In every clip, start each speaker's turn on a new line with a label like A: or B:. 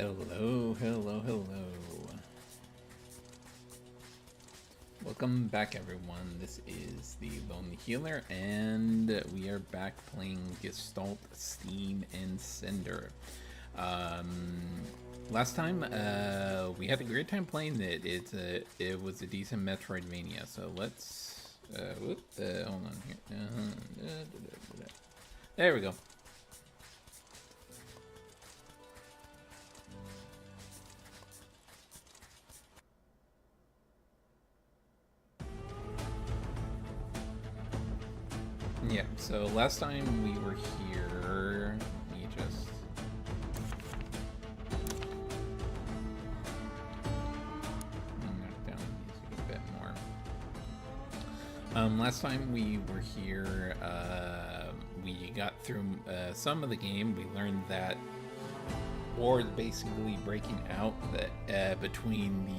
A: Hello, hello, hello. Welcome back, everyone. This is the LonelyHealer, and we are back playing Gestalt, Steam, and Cinder. Last time, we had a great time playing it. It was a decent Metroidvania, so let's... hold on here. There we go. Yeah, so last time we were here, we just... knock down the music a bit more. Last time we were here, we got through some of the game. We learned that war is basically breaking out between the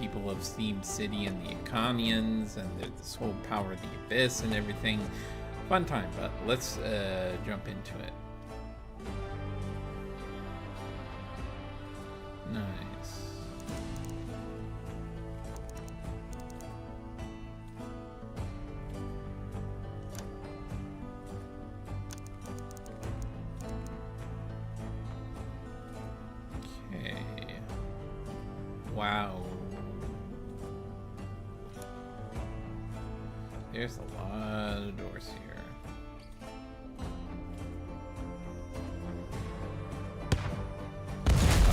A: people of Steam City and the Iconians, and this whole Power of the Abyss and everything. Fun time, but let's jump into it. Nice. Okay. Wow. There's a lot of doors here.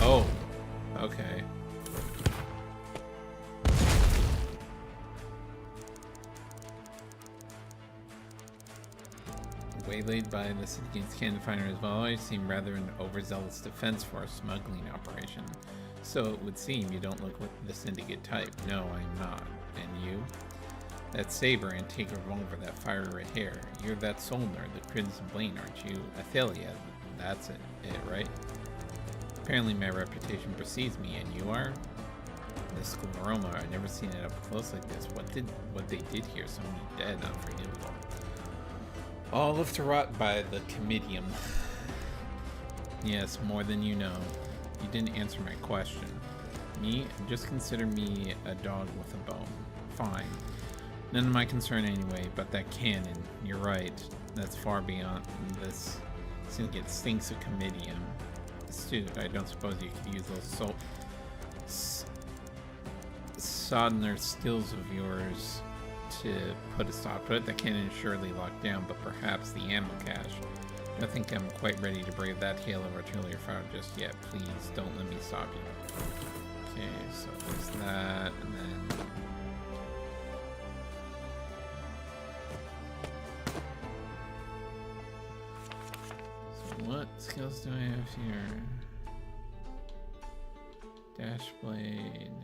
A: Oh, okay. Waylaid by the city against cannon fighters as well. You seem rather an overzealous defense for a smuggling operation. So it would seem you don't look like the syndicate type. No, I'm not. And you? That saber, antique revolver, that fiery red hair. You're that Solner, the critiscim Blaine, aren't you? Athalia, that's it, right? Apparently my reputation precedes me, and you are? The school aroma, I've never seen it up close like this. What they did here, so many dead, unforgivable. All left to rot by the comitium. Yes, more than you know. You didn't answer my question. Me? Just consider me a dog with a bone. Fine. None of my concern anyway, but that cannon, you're right, that's far beyond this. Syndicate stinks of comitium. Astute, I don't suppose you could use those Sodner skills of yours to put a stop to it. The cannon is surely locked down, but perhaps the ammo cache. I don't think I'm quite ready to brave that hail of artillery fire just yet. Please, don't let me stop you. Okay, so there's that, and then... What skills do I have here? Dash blade.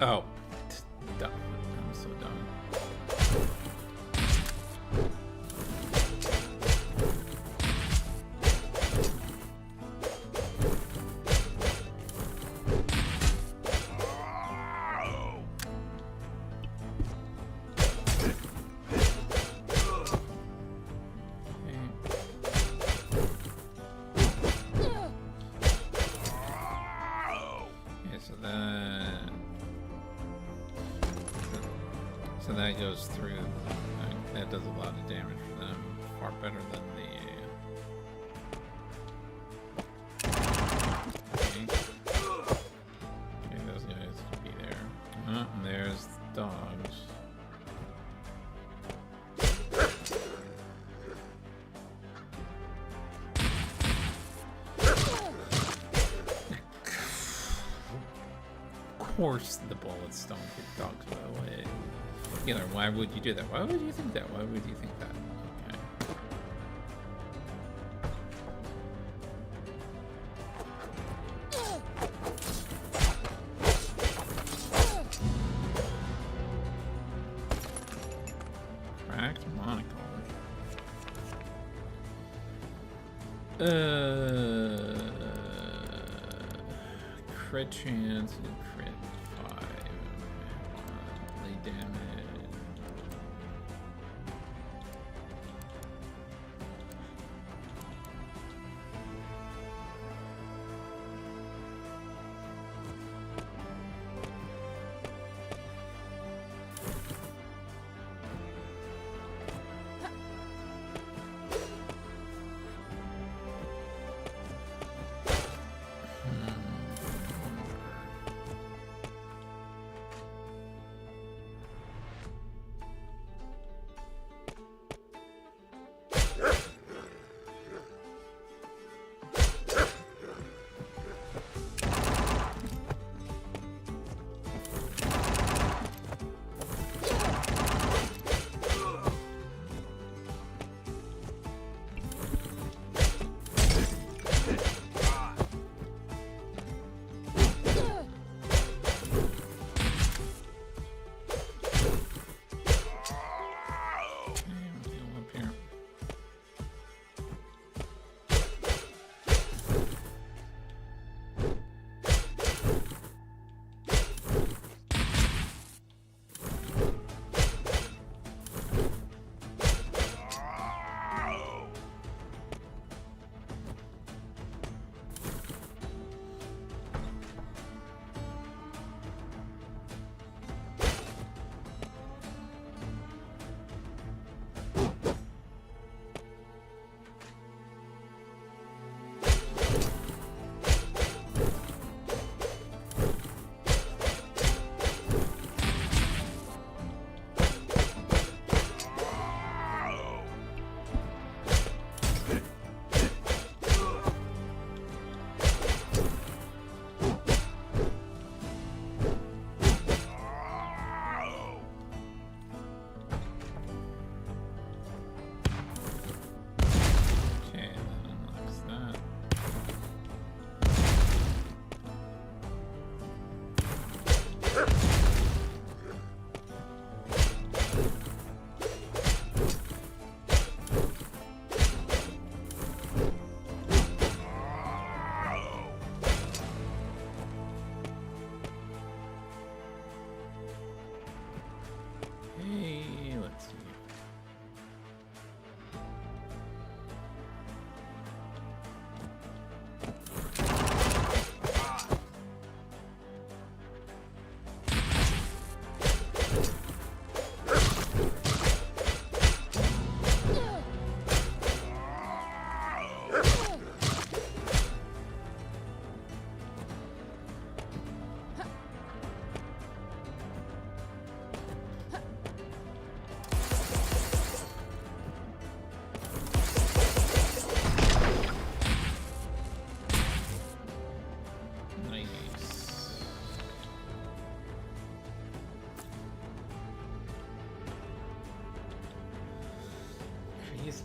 A: Oh, dumb. I'm so dumb. damage for them. Far better than the... Okay, those guys can be there. Oh, and there's the dogs. Of course the bullets don't hit dogs by the way. Healer, why would you do that? Why would you think that? Why would you think that? Okay. Cracked monocle. Crit chance and crit 5. Lay damage.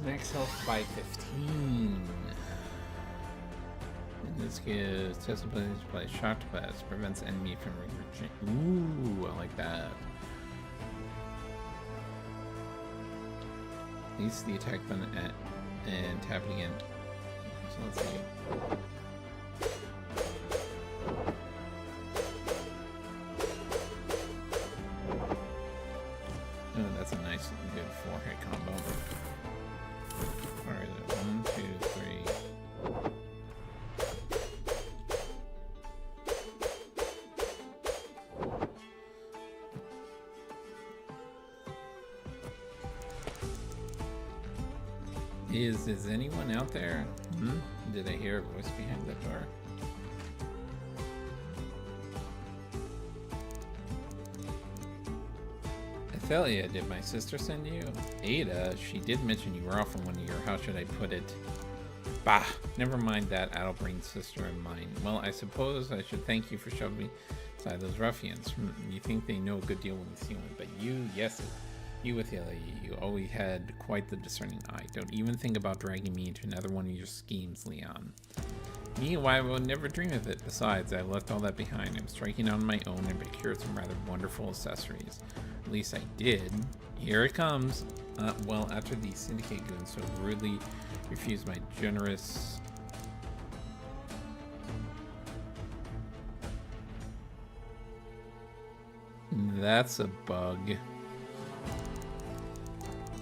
A: Max health by 15. And this gives test ability to play shocked class, prevents enemy from regurgitating. Ooh, I like that. Release the attack button and tap it again. So let's see. Oh, that's a nice, good 4-hit combo. Where is it? 1, 2, 3. Is anyone out there? Did I hear a voice behind the door? Athalia, did my sister send you? Ada, she did mention you were off from one of your, how should I put it? Bah, never mind that addle-brained sister of mine. Well, I suppose I should thank you for shoving me aside those ruffians. You think they know a good deal when you see one, but you, yes, you Athalia, you always had quite the discerning eye. Don't even think about dragging me into another one of your schemes, Leon. Me, why, I would never dream of it. Besides, I left all that behind. I'm striking out on my own and procured some rather wonderful accessories. At least I did. Here it comes. Well, after the syndicate goons so rudely refused my generous... That's a bug.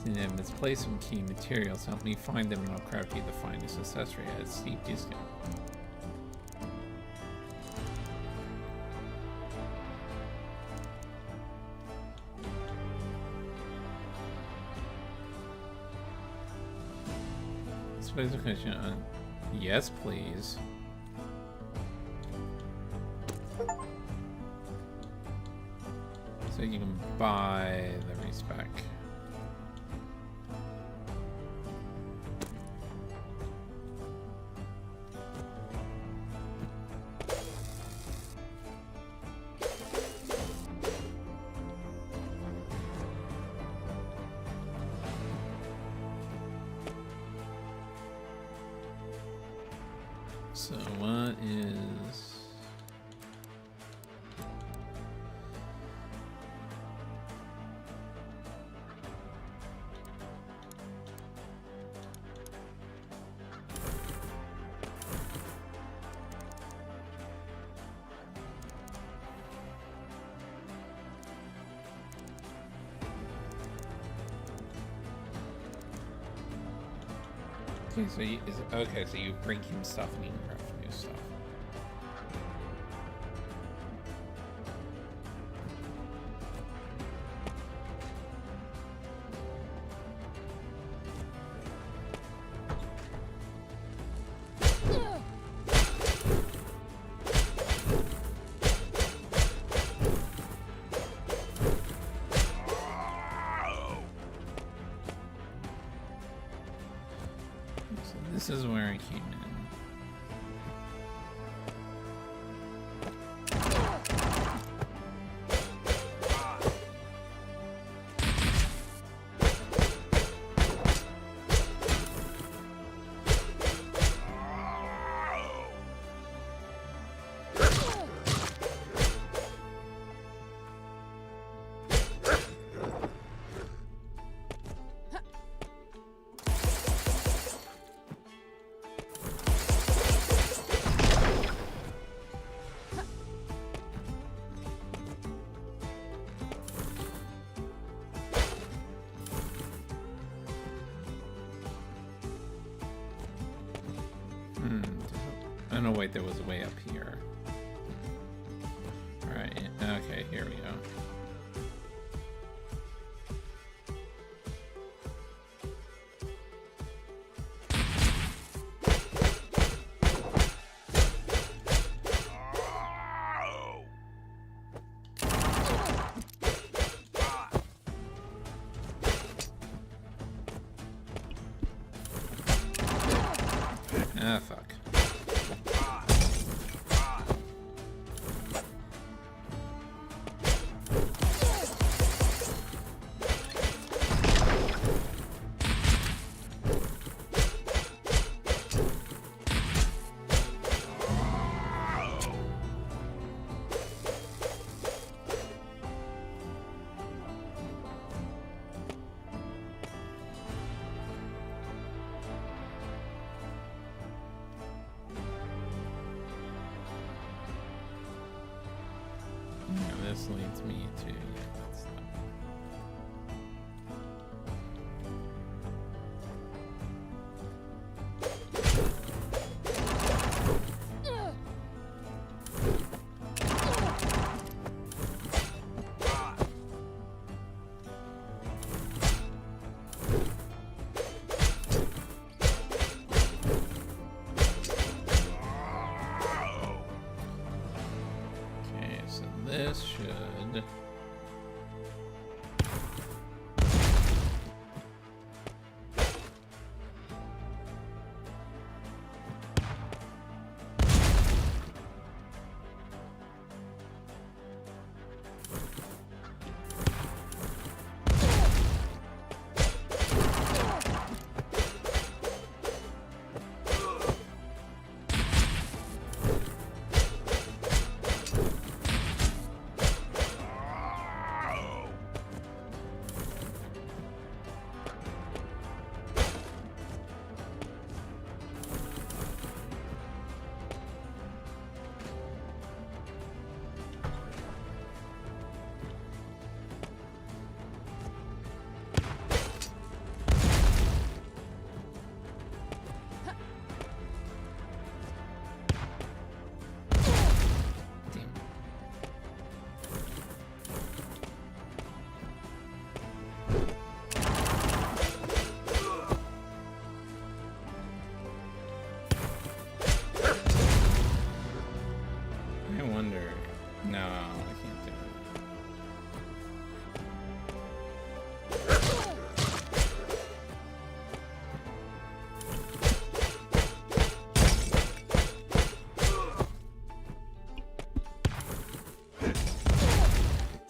A: And misplaced some key materials. Help me find them and I'll craft you the finest accessory at a steep discount. Special question on yes, please. So you can buy the respec. So what is... Okay, so so you bring him stuff and you can craft new stuff. This is where I came in. Oh no, wait, there was a way up here. Alright, okay, here we go. Ah, fuck. This leads me to, yeah, that's that.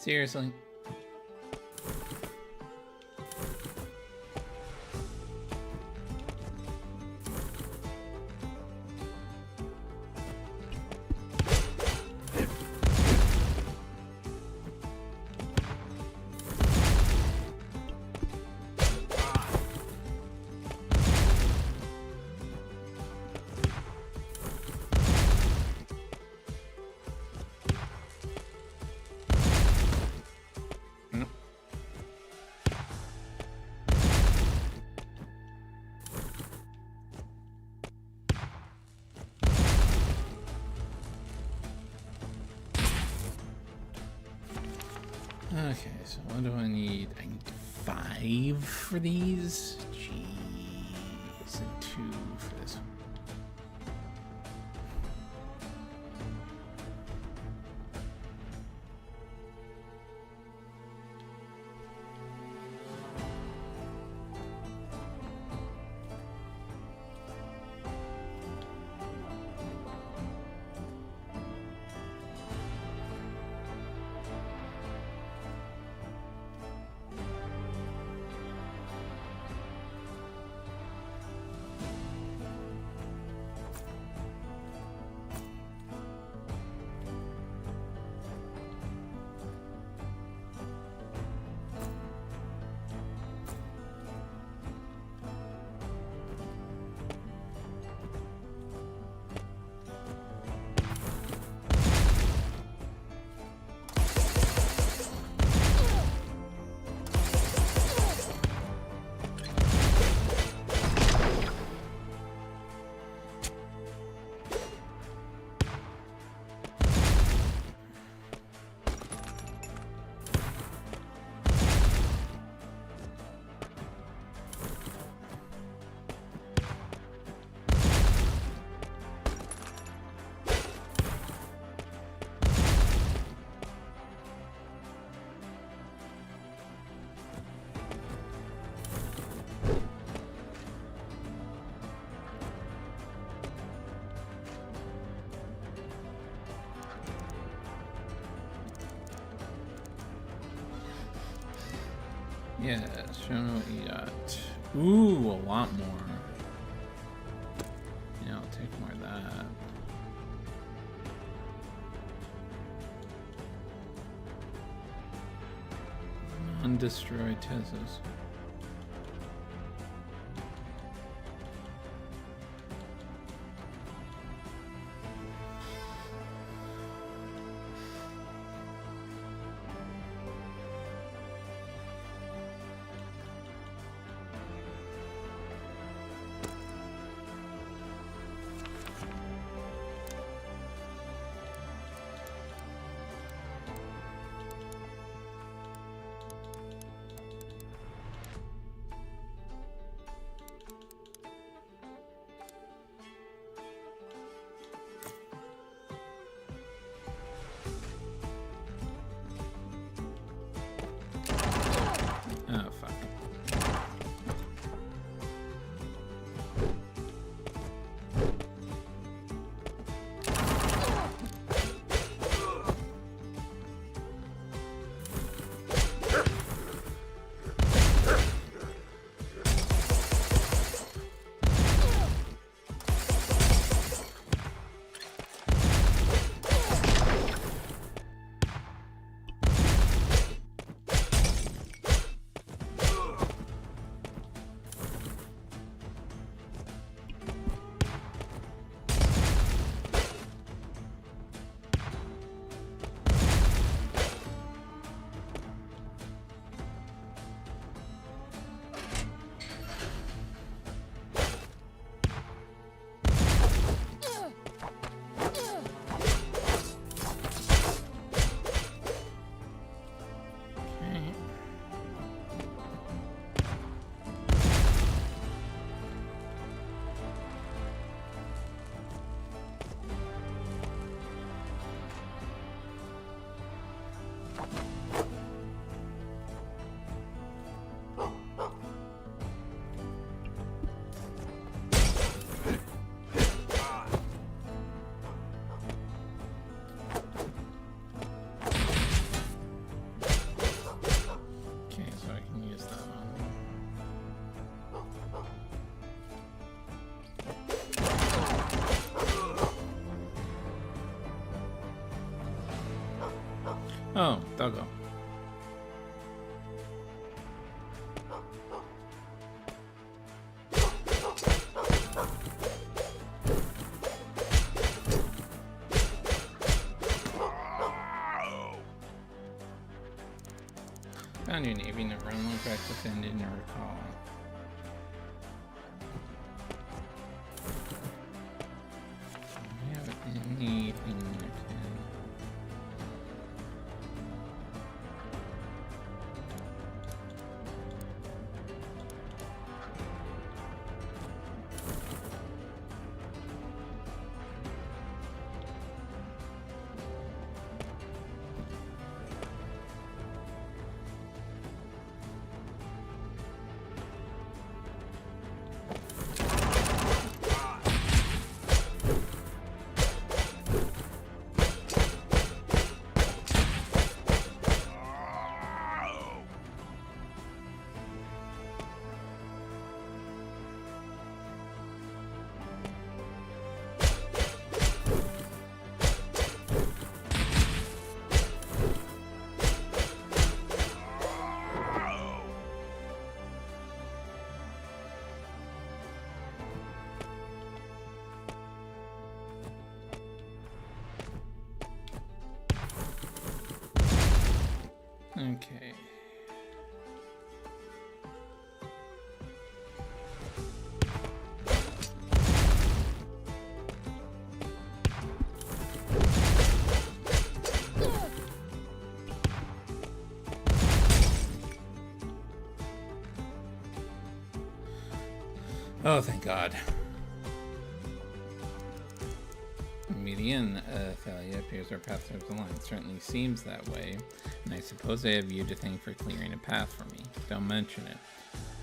A: Seriously? Okay, so what do I need? I need 5 for these. Jeez, and 2 for this one. Yeah, show me what you got. Ooh, a lot more. Yeah, I'll take more of that. Non-destroy Teslas. Oh, doggo. Found your navy note. Run one back to send in or recall. Do you have anything you can? Okay. Oh, thank God. Median Thalia appears our path towards the line. It certainly seems that way, and I suppose I have you to thank for clearing a path for me. Don't mention it.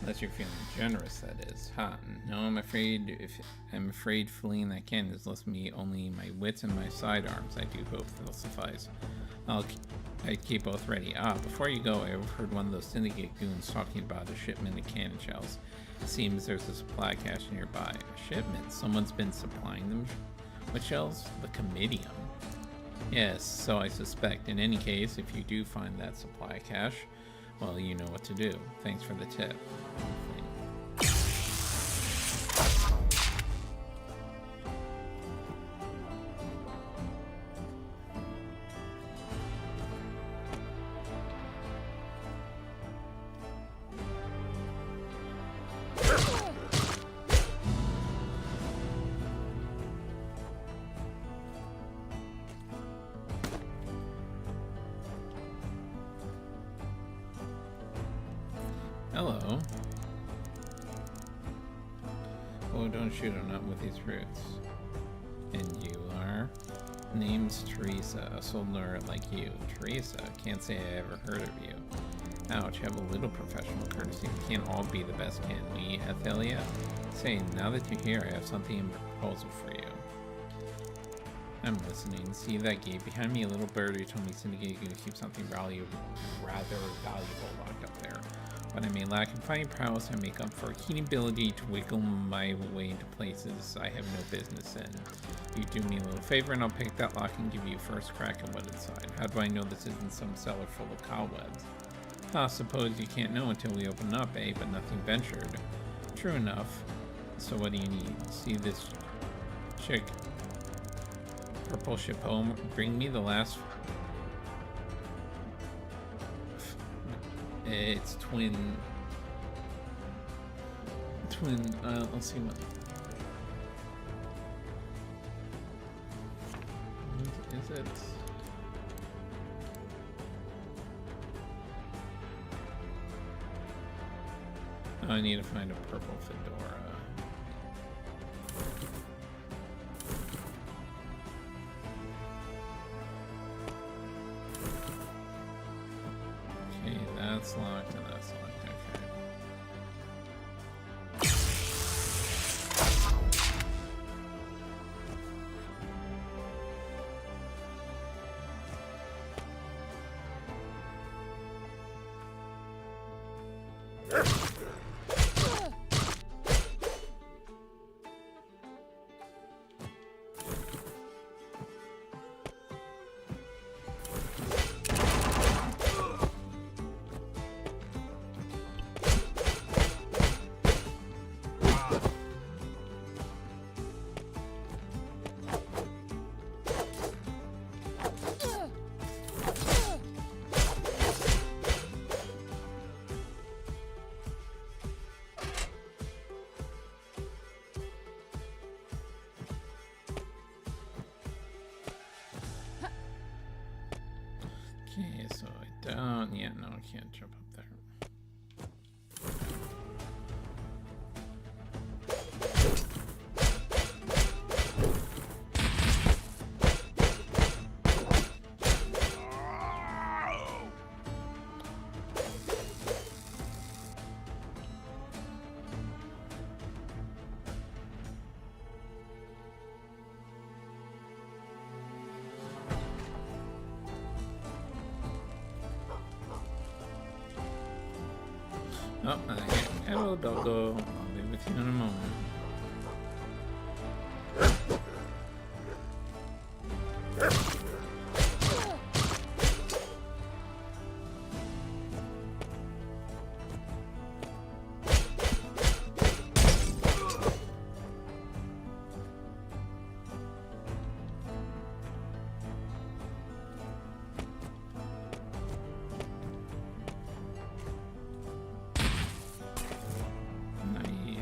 A: Unless you're feeling generous, that is. Ha. No, I'm afraid fleeing that canyon has left me only my wits and my sidearms. I do hope they'll suffice. I'd keep both ready. Before you go, I overheard one of those syndicate goons talking about a shipment of cannon shells. It seems there's a supply cache nearby. A shipment? Someone's been supplying them? What shells? The comitium. Yes, so I suspect. In any case, if you do find that supply cache, well, you know what to do. Thanks for the tip. Hello. Oh, don't shoot him, not with these roots. And you are? Name's Teresa, a soldier like you. Teresa, can't say I ever heard of you. Ouch, have a little professional courtesy. We can't all be the best, can we, Athalia? Say, now that you're here, I have something in proposal for you. I'm listening. See that gate behind me? A little bird who told me Syndicate could keep something rather valuable locked up there. But I may lack in fighting prowess, I make up for a keen ability to wiggle my way into places I have no business in. You do me a little favor and I'll pick that lock and give you a first crack at what's inside. How do I know this isn't some cellar full of cobwebs? I suppose you can't know until we open up, eh? But nothing ventured. True enough. So what do you need? See this chick? Purple ship home. Bring me the last... It's twin, let's see what is it? Oh, I need to find a purple fedora. That's locked and that's locked, okay. down. Yeah, no, I can't jump up there. Oh, hello, doggo. I'll be with you in a moment.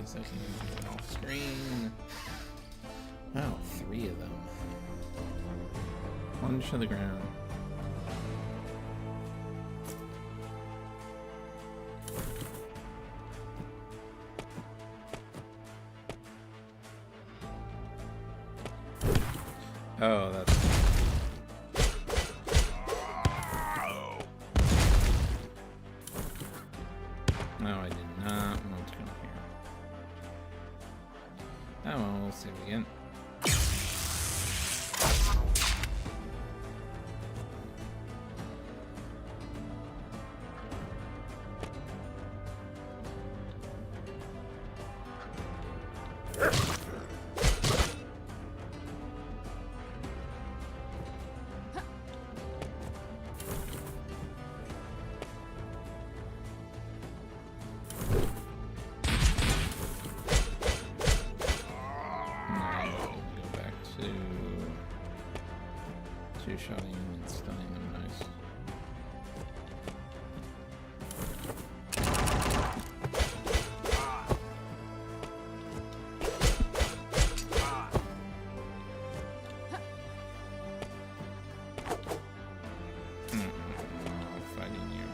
A: I can get it off screen. Wow, 3 of them. Plunge to the ground. Oh, that's... No, I did not want to come here. Oh, well, we'll save again. Two-shotting and stunning them nice. Fighting you.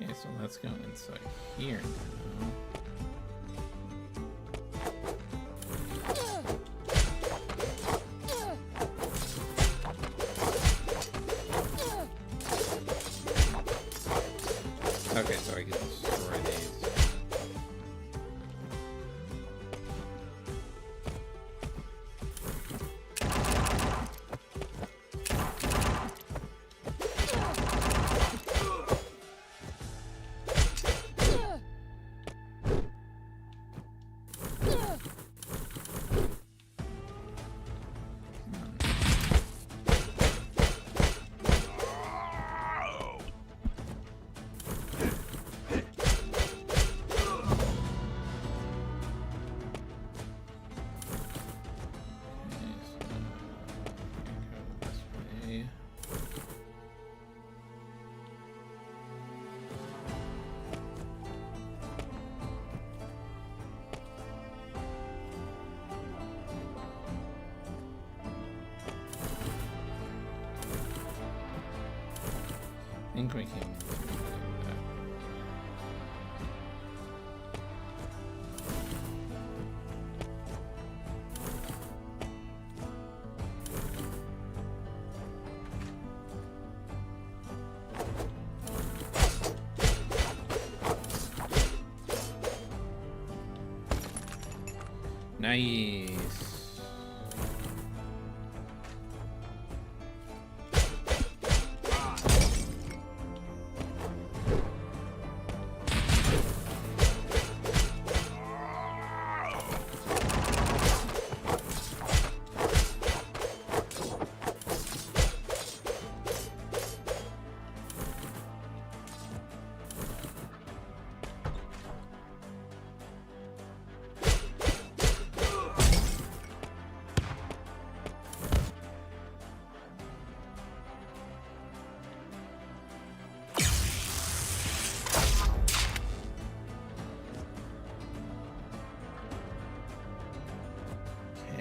A: Okay, so let's go inside here now. Okay, so I can destroy these. I think we can do that. Nice.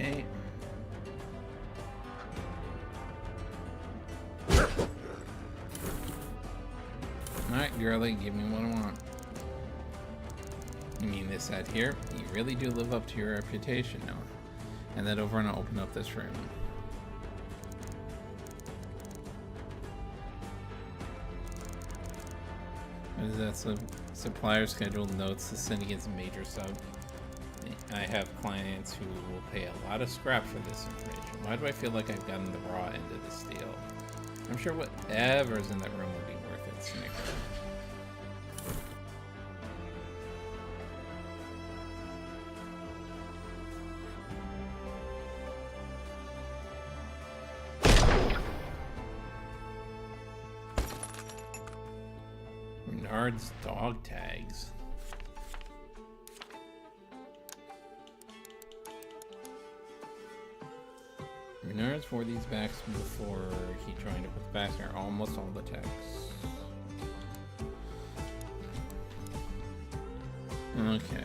A: Okay. Alright, girly, give me what I want. You mean this side here? You really do live up to your reputation now. And then over and I'll open up this room. What is that? Supplier schedule notes the syndicate's major sub. I have clients who will pay a lot of scrap for this information. Why do I feel like I've gotten the raw end of this deal? I'm sure whatever's in that room will be worth it, Snicker. Renard's dog tags. Renard's wore these backs before he joined up with Baxter. Almost all the tags. Okay.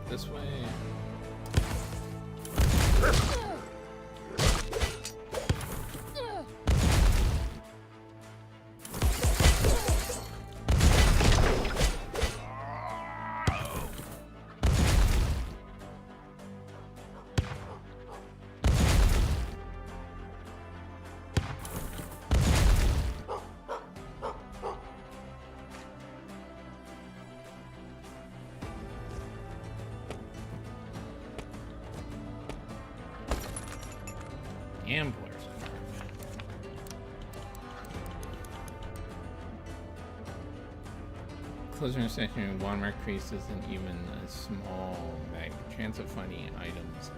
A: This way. Gamblers. Closing section, watermark crease isn't even a small bag. Chance of finding items.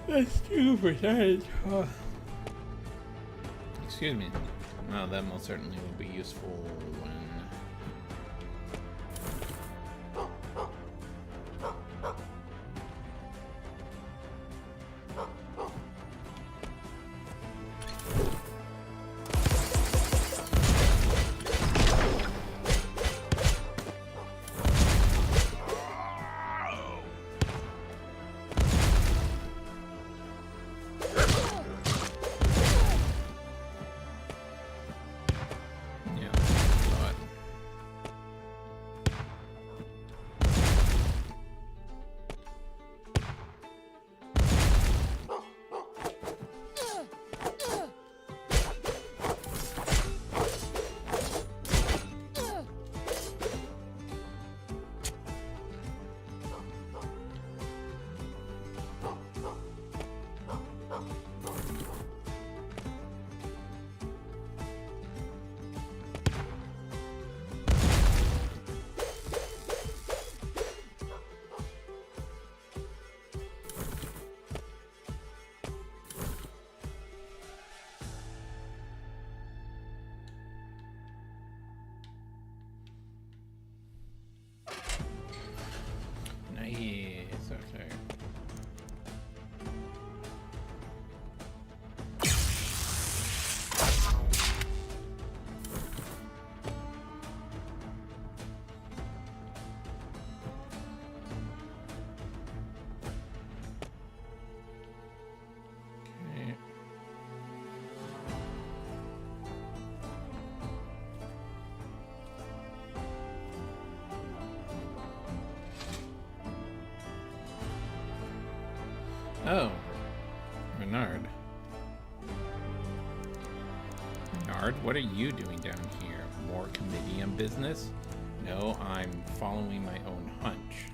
A: That's 2%. Oh. Excuse me. Well, that most certainly would be useful when. Oh, Renard. Renard, what are you doing down here? More committee on business? No, I'm following my own hunch.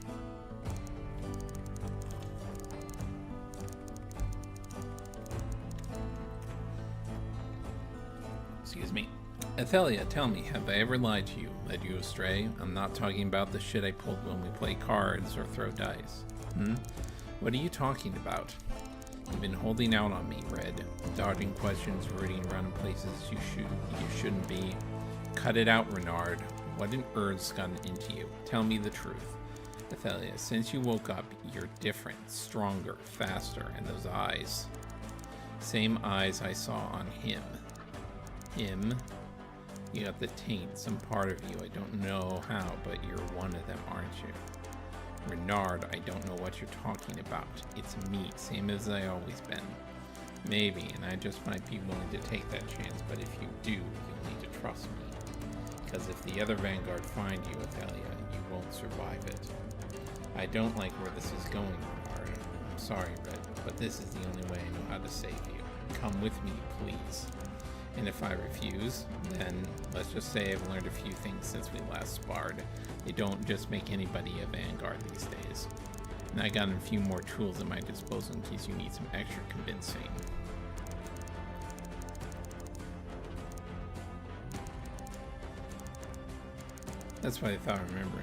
A: Excuse me. Athelia, tell me, have I ever lied to you, led you astray? I'm not talking about the shit I pulled when we play cards or throw dice. What are you talking about? You've been holding out on me, Red. Dodging questions, rooting around in places you shouldn't be. Cut it out, Renard. What on earth's gotten into you? Tell me the truth. Athelia, since you woke up, you're different, stronger, faster, and those eyes. Same eyes I saw on him. Him? You got the taint, some part of you. I don't know how, but you're one of them, aren't you? Renard, I don't know what you're talking about. It's me, same as I always been. Maybe, and I just might be willing to take that chance, but if you do, you'll need to trust me. Because if the other Vanguard find you, Athelia, you won't survive it. I don't like where this is going, Renard. I'm sorry, Red, but this is the only way I know how to save you. Come with me, please. And if I refuse, then let's just say I've learned a few things since we last sparred. They don't just make anybody a Vanguard these days. And I got a few more tools at my disposal in case you need some extra convincing. That's what I thought I remembered.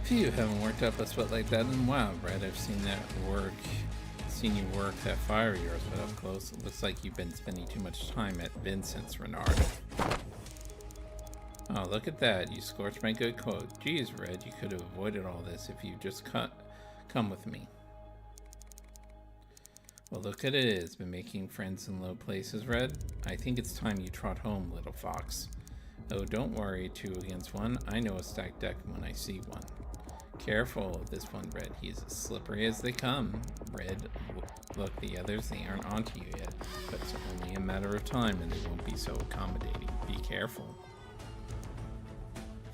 A: You haven't worked up a sweat like that in a while, Brett. I've seen you work that fire of yours, but up close, it looks like you've been spending too much time at Vincent's, Renard. Oh, look at that. You scorched my good quote. Geez, Red, you could have avoided all this if you just come with me. Well, look at it. Been making friends in low places, Red. I think it's time you trot home, little fox. Oh, don't worry, 2 against 1. I know a stacked deck when I see one. Careful of this one, Red. He's as slippery as they come. Red, look, the others, they aren't onto you yet. But it's only a matter of time, and they won't be so accommodating. Be careful.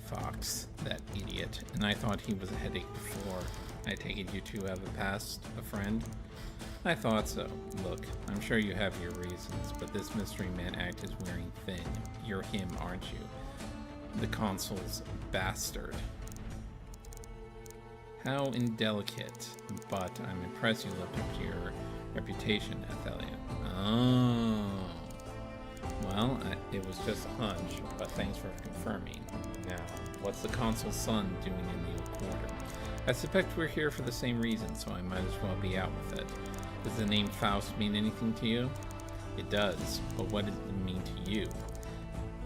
A: Fox, that idiot. And I thought he was a headache before. I take it you two have a past, a friend? I thought so. Look, I'm sure you have your reasons, but this mystery man act is wearing thin. You're him, aren't you? The consul's bastard. How indelicate, but I'm impressed you lived up to your reputation, Athelia. Oh. Well, it was just a hunch, but thanks for confirming. Now, what's the consul's son doing in the quarter? I suspect we're here for the same reason, so I might as well be out with it. Does the name Faust mean anything to you? It does, but what does it mean to you?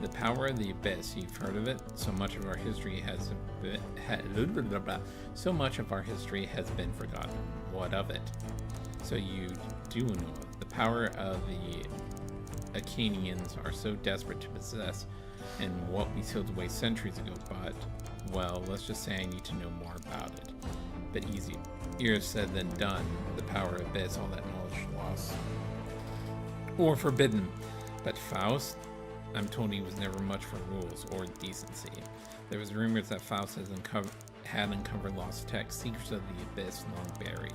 A: The power of the abyss, you've heard of it? So much of our history has been forgotten. What of it? So you do know it. The power of the Acanians are so desperate to possess, and what we sealed away centuries ago, but, well, let's just say I need to know more about it. But easier said than done. The power of abyss, all that knowledge lost. Or forbidden. But Faust? I'm told he was never much for rules or decency. There was rumors that Faust had uncovered lost texts, secrets of the abyss long buried.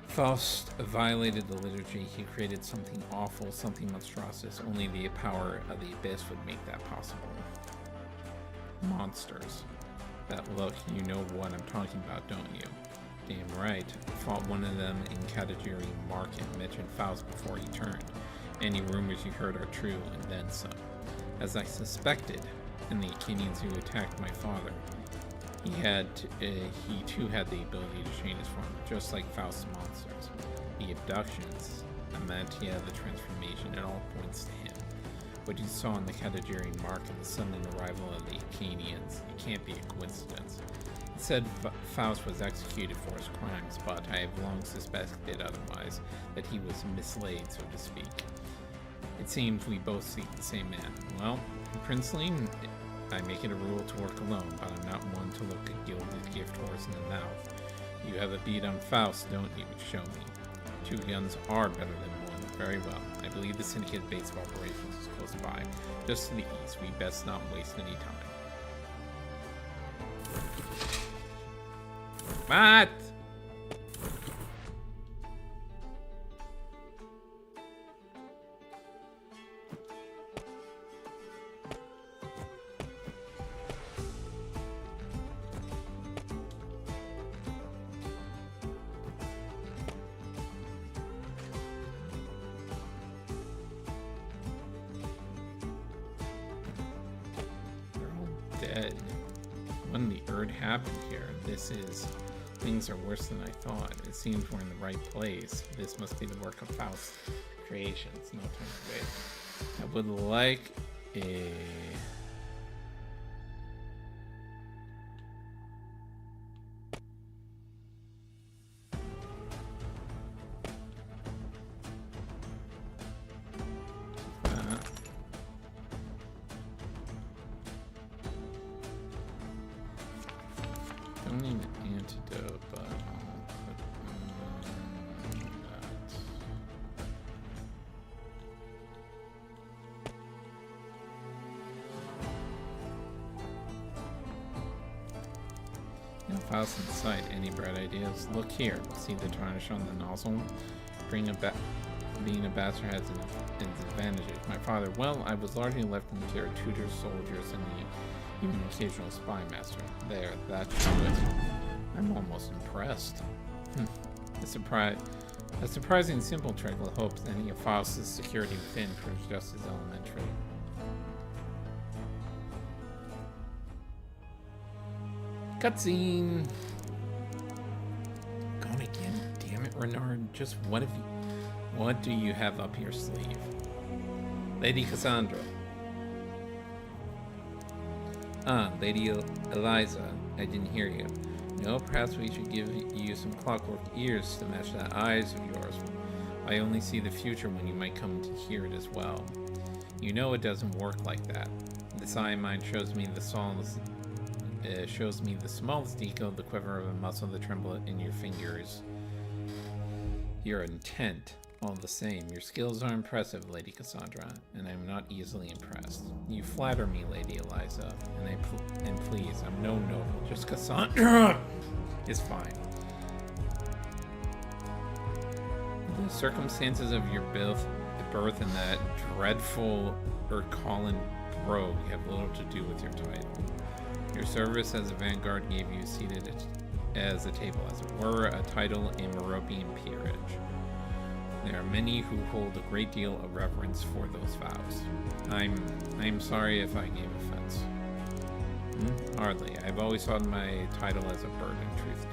A: Faust violated the liturgy. He created something awful, something monstrous. Only the power of the abyss would make that possible. Monsters. That look, you know what I'm talking about, don't you? Damn right. I fought one of them in Katagiri Market, mentioned Faust before he turned. Any rumors you heard are true, and then some. As I suspected, and the Acanians who attacked my father, he too had the ability to change his form, just like Faust's monsters. The abductions, Amantia, the transformation, it all points to him. What you saw in the Katagiri Market, the sudden arrival of the Acanians, it can't be a coincidence. It said Faust was executed for his crimes, but I have long suspected otherwise, that he was mislaid, so to speak. It seems we both seek the same man. Well, in Princeling, I make it a rule to work alone, but I'm not one to look a gilded gift horse in the mouth. You have a beat on Faust, don't you? Show me. 2 guns are better than 1. Very well. I believe the syndicate base of operations is close by. Just to the east. We best not waste any time. What? Dead. When the Erd happened here, things are worse than I thought. It seems we're in the right place. This must be the work of Faust's creations. No time to wait. I would like a... Don't need an antidote, but I'll put that. No files in sight. Any bright ideas? Look here. See the tarnish on the nozzle? Being a bastard has its advantages. My father, well, I was largely left in care of tutors, soldiers, and even an occasional spy master. There, that should it. I'm almost impressed. A surprising simple trick will hope that any of Faust's security within proves just as elementary. Cutscene! Gone again? Damn it, Renard. Just what do you have up your sleeve? Lady Cassandra. Ah, Lady Eliza, I didn't hear you. No, perhaps we should give you some clockwork ears to match that eyes of yours. I only see the future when you might come to hear it as well. You know it doesn't work like that. This eye of mine shows me the smallest detail, the quiver of a muscle, the tremble in your fingers. Your intent, all the same. Your skills are impressive, Lady Cassandra, and I'm not easily impressed. You flatter me, Lady Eliza, and please, I'm no noble. Just Cassandra is fine. The circumstances of your birth and that dreadful Urquhart brogue have little to do with your title. Your service as a vanguard gave you seated as a table, as it were, a title in Meropian peerage. There are many who hold a great deal of reverence for those vows. I'm sorry if I gave offense. Hardly. I've always thought my title as a burden, truth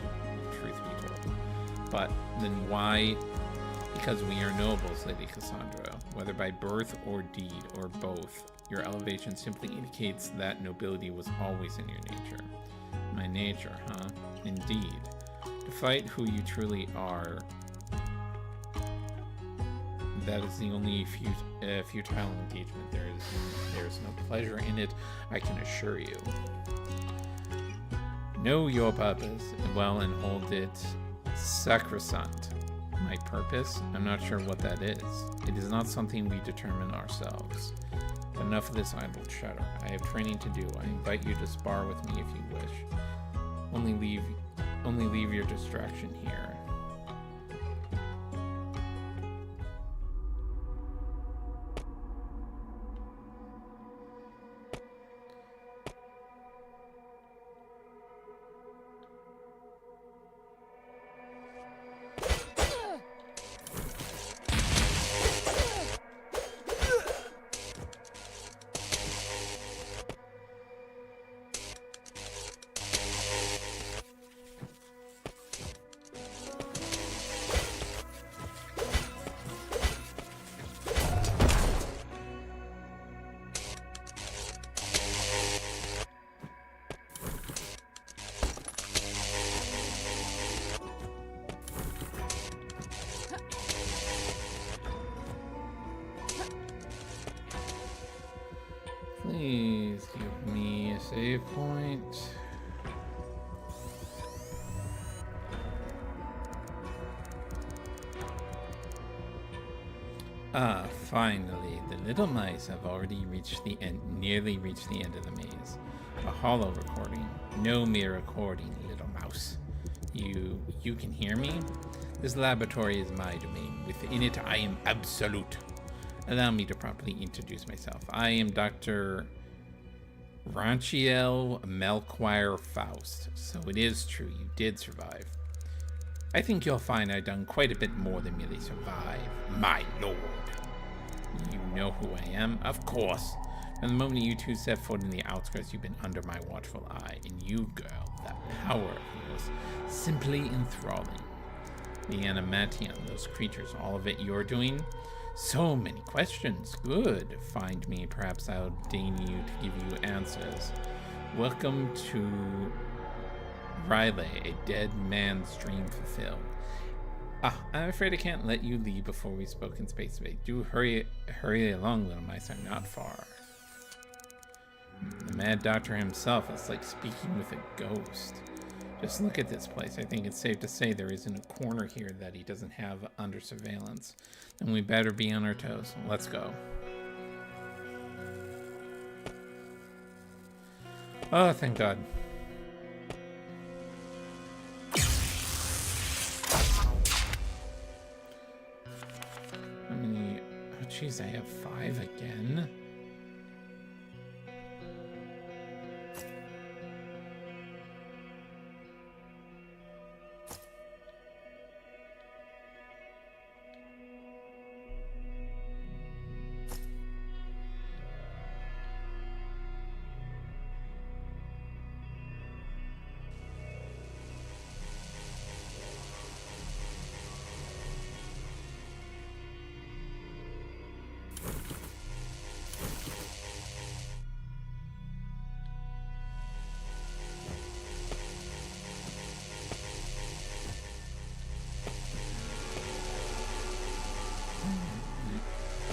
A: be told. But then why? Because we are nobles, Lady Cassandra, whether by birth or deed or both. Your elevation simply indicates that nobility was always in your nature. My nature, huh? Indeed. To fight who you truly are, that is the only futile engagement. There is no pleasure in it, I can assure you. Know your purpose well and hold it sacrosanct. My purpose? I'm not sure what that is. It is not something we determine ourselves. But enough of this idle chatter. I have training to do. I invite you to spar with me if you wish. Only leave your distraction here. Please give me a save point. Ah, finally, the little mice have already nearly reached the end of the maze. A hollow recording, no mere recording, little mouse. You can hear me? This laboratory is my domain. Within it, I am absolute. Allow me to properly introduce myself. I am Dr. Ranchiel Melchior Faust. So it is true, you did survive. I think you'll find I've done quite a bit more than merely survive, my lord. You know who I am? Of course. From the moment you two set foot in the outskirts, you've been under my watchful eye. And you, girl, that power of yours, simply enthralling. The animation, those creatures, all of it you're doing? So many questions. Good. Find me. Perhaps I'll deign you to give you answers. Welcome to Riley, a dead man's dream fulfilled. I'm afraid I can't let you leave before we've spoken space debate. Do hurry along, little mice are not far. The mad doctor himself is like speaking with a ghost. Just look at this place. I think it's safe to say there isn't a corner here that he doesn't have under surveillance. Then we better be on our toes. Let's go. Oh, thank God. How many? Oh, jeez, I have 5 again.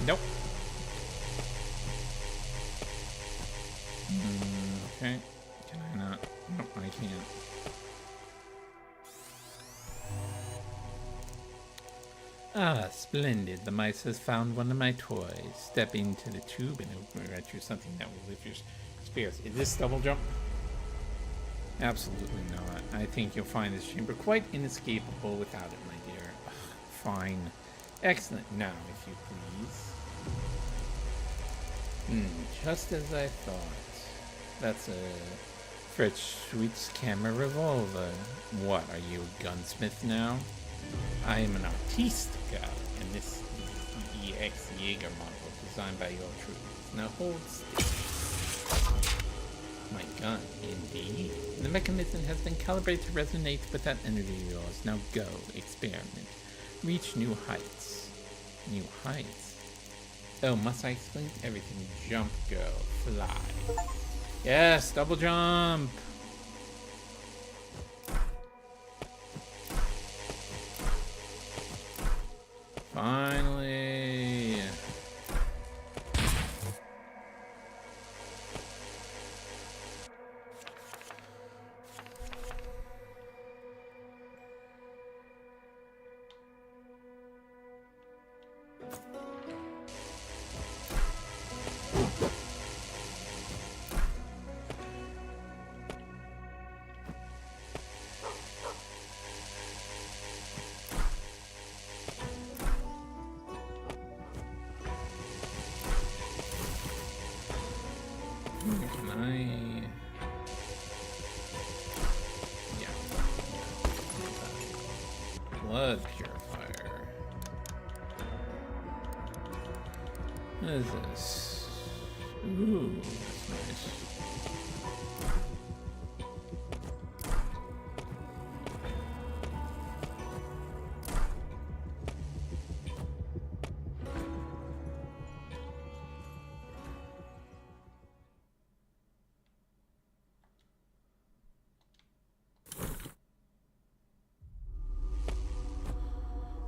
A: Nope. Ah, splendid. The mice has found one of my toys. Step into the tube and it will write you something that will lift your spirits. Is this double jump? Absolutely not. I think you'll find this chamber quite inescapable without it, my dear. Ugh, fine. Excellent. Now, if you please. Just as I thought. That's a Fred Sweet's camera revolver. What, are you a gunsmith now? I am an artistica, and this is the EX Jaeger model designed by your troops. Now hold still. My gun, indeed. The mechanism has been calibrated to resonate with that energy of yours. Now go, experiment. Reach new heights. New heights? Oh, must I explain everything? Jump, girl. Fly. Yes, double jump! Finally! Can I? Yeah. Blood purifier. What is this? Ooh, that's nice.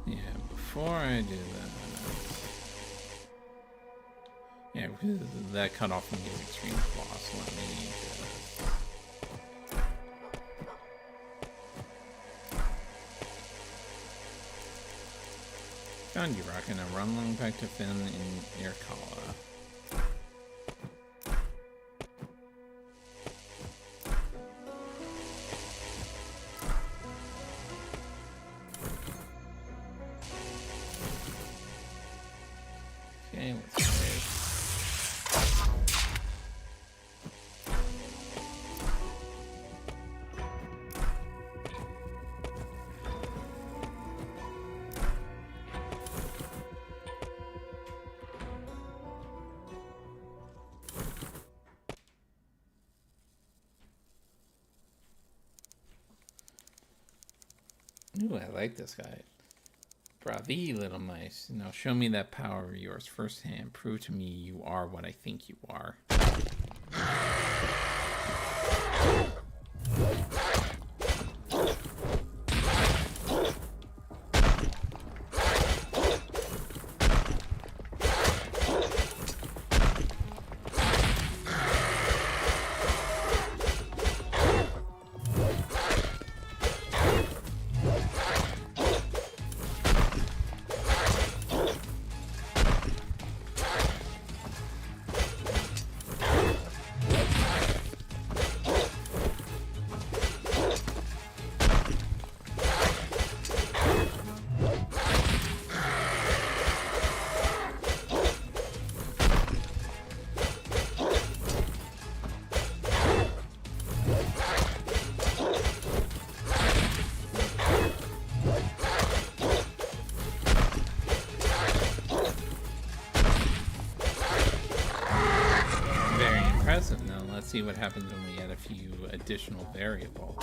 A: Yeah, before I do that, yeah, because that cut off from getting extreme boss. Let me found you, Rock, and I run along back to Finn in Irkala. Okay, let's save. Ooh, I like this guy. Bravi, little mice. Now show me that power of yours firsthand. Prove to me you are what I think you are. Now let's see what happens when we add a few additional variables.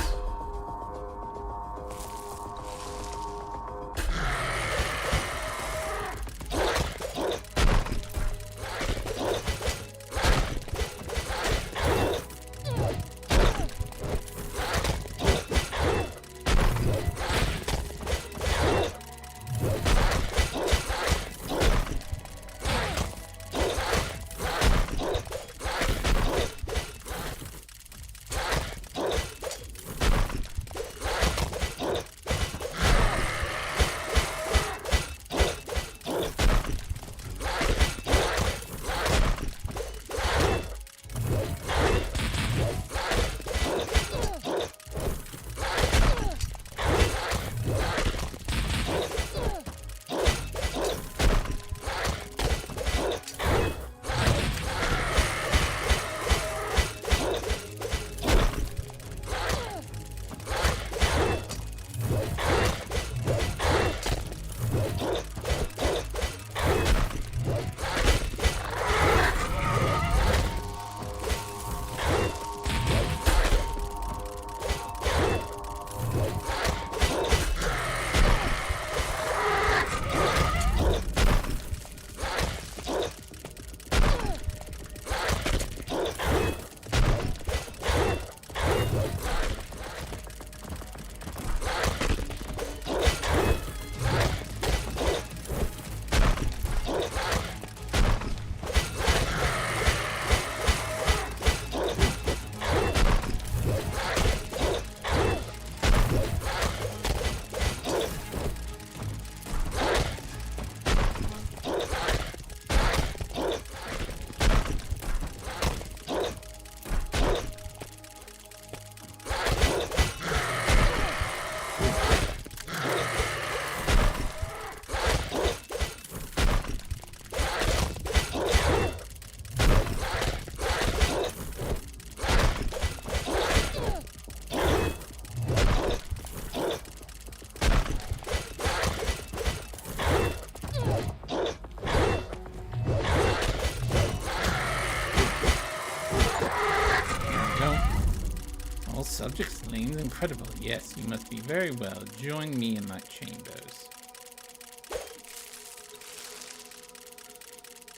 A: remains incredible. Yes, you must be very well. Join me in my chambers.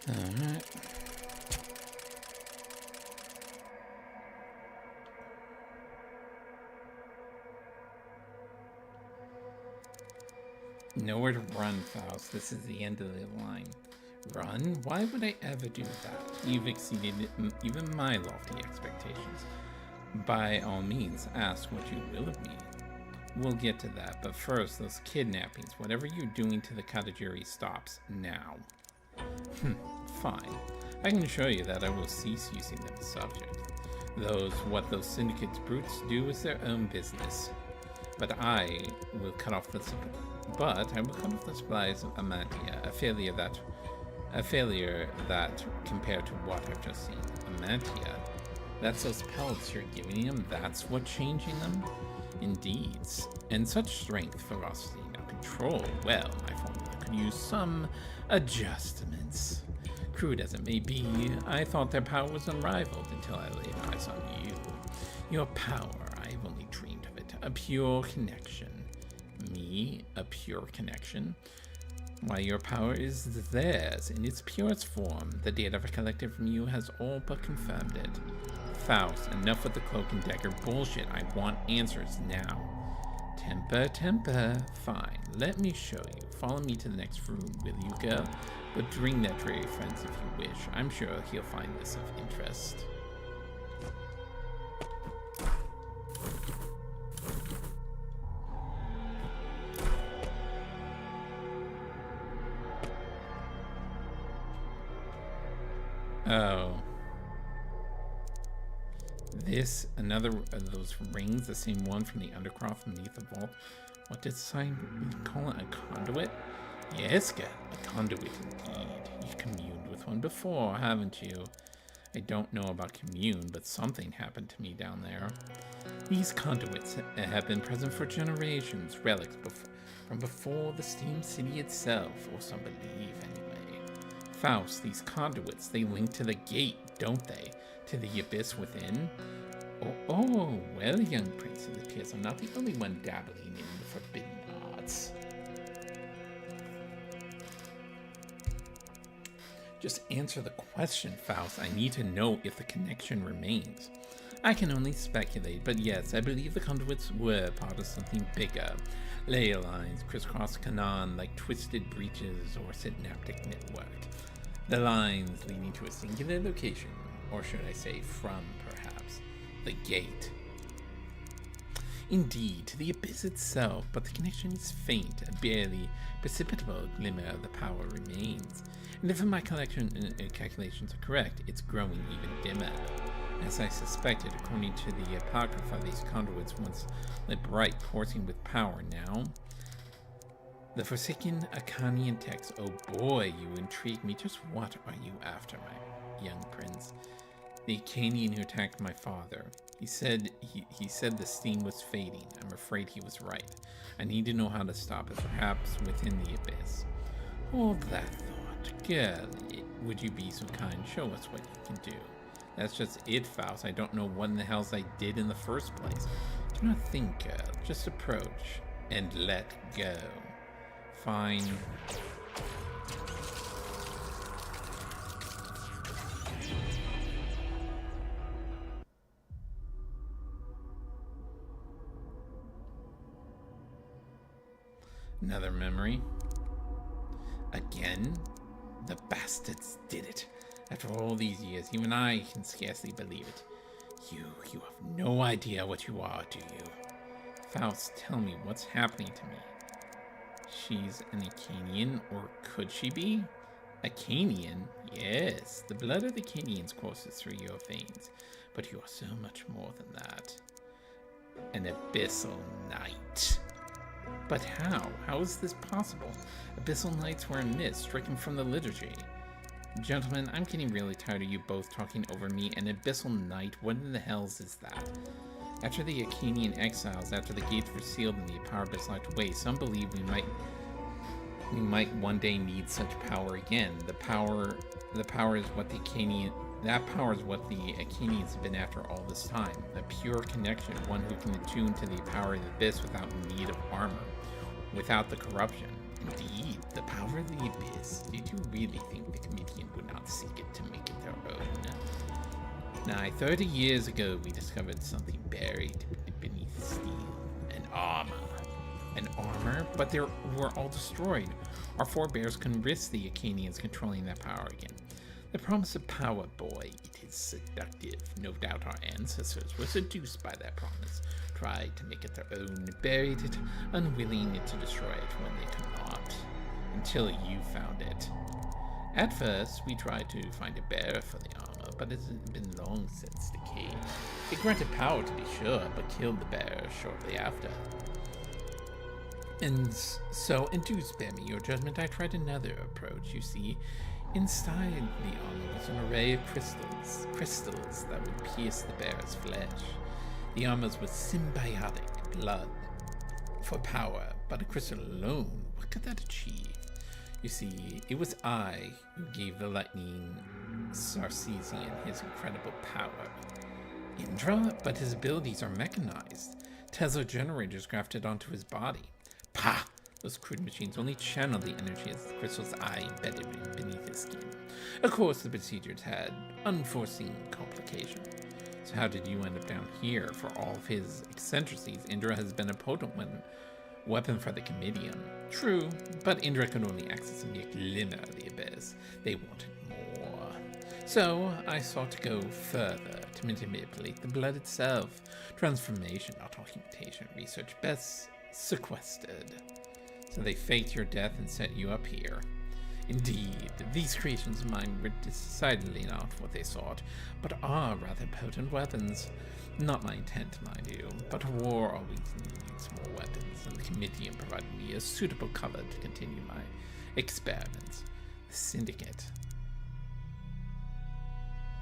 A: Alright. Nowhere to run, Faust. This is the end of the line. Run? Why would I ever do that? You've exceeded even my lofty expectations. By all means, ask what you will of me. We'll get to that, but first, those kidnappings. Whatever you're doing to the cottagery stops now. Fine. I can show you that I will cease using them as subject. What those syndicates brutes do is their own business. But I will cut off the supplies of Amantia, a failure that compared to what I've just seen. Amantia? That's those pelts you're giving them? That's what changing them? Indeed. And such strength, ferocity, and control. Well, my formula could use some adjustments. Crude as it may be, I thought their power was unrivaled until I laid eyes on you. Your power, I've only dreamed of it. A pure connection. Me? A pure connection? Why, your power is theirs in its purest form. The data I've collected from you has all but confirmed it. Faust, enough with the cloak and dagger bullshit. I want answers now. Temper. Fine, let me show you. Follow me to the next room, will you, girl? But bring that to your friends if you wish. I'm sure he'll find this of interest. Oh. This, another of those rings, the same one from the undercroft beneath the vault. What did sign call it? A conduit? Yes, girl, a conduit indeed. You've communed with one before, haven't you? I don't know about commune, but something happened to me down there. These conduits have been present for generations, relics from before the Steam City itself, or some believe anyway. Faust, these conduits, they link to the gate, don't they? To the abyss within? Oh, well, young prince, it appears I'm not the only one dabbling in the forbidden arts. Just answer the question, Faust. I need to know if the connection remains. I can only speculate, but yes, I believe the conduits were part of something bigger. Ley lines crisscross Canaan like twisted breaches or synaptic network. The lines leading to a singular location, or should I say from, perhaps, the gate. Indeed, to the abyss itself, but the connection is faint, a barely perceptible glimmer of the power remains. And if my calculations are correct, it's growing even dimmer. As I suspected, according to the Apocrypha, these conduits once lit bright, coursing with power. Now, the Forsaken Acanian text. Oh boy, you intrigue me. Just what are you after, my young prince? The Acanian who attacked my father. He said the steam was fading. I'm afraid he was right. I need to know how to stop it, perhaps within the abyss. Hold that thought. Girl, would you be so kind? Show us what you can do. That's just it, Faust. I don't know what in the hells I did in the first place. Do not think, girl. Just approach and let go. Fine. Another memory. Again? The bastards did it. After all these years, even I can scarcely believe it. You have no idea what you are, do you? Faust, tell me what's happening to me. She's an Acanian, or could she be? Acanian? Yes, the blood of the Acanians courses through your veins, but you are so much more than that. An abyssal knight. But how? How is this possible? Abyssal knights were a myth stricken from the liturgy. Gentlemen, I'm getting really tired of you both talking over me. An abyssal knight? What in the hells is that? After the Acanian exiles, after the gates were sealed and the power abyss locked away, some believe we might one day need such power again. The power is what the That power is what the Acenians have been after all this time. A pure connection, one who can attune to the power of the abyss without need of armor, without the corruption. Indeed, the power of the abyss. Did you really think the comedian would not seek it to make it their own? Nigh 30 years ago, we discovered something buried beneath steel. An armor. An armor? But they were all destroyed. Our forebears couldn't risk the Acenians controlling that power again. The promise of power, boy, it is seductive. No doubt our ancestors were seduced by that promise, tried to make it their own, buried it, unwilling to destroy it when they could not, until you found it. At first, we tried to find a bearer for the armor, but it has been long since decayed. It granted power, to be sure, but killed the bearer shortly after. And so, and do spare me your judgment, I tried another approach. You see, inside the armor was an array of crystals that would pierce the bearer's flesh. The armors were symbiotic, blood for power, but a crystal alone, what could that achieve? You see, it was I who gave the lightning Sarcesian his incredible power. Indra, but his abilities are mechanized. Tesla generators grafted onto his body. Pah! Those crude machines only channel the energy as the crystal's eye embedded beneath his skin. Of course, the procedures had unforeseen complications. So how did you end up down here? For all of his eccentricities, Indra has been a potent weapon for the Comedium. True, but Indra could only access a mere glimmer of the abyss. They wanted more. So I sought to go further, to manipulate the blood itself. Transformation, not augmentation, research best sequestered. So they faked your death and set you up here. Indeed, these creations of mine were decidedly not what they sought, but are rather potent weapons. Not my intent, mind you, but war always needs more weapons, and the Comedium provided me a suitable cover to continue my experiments. The Syndicate.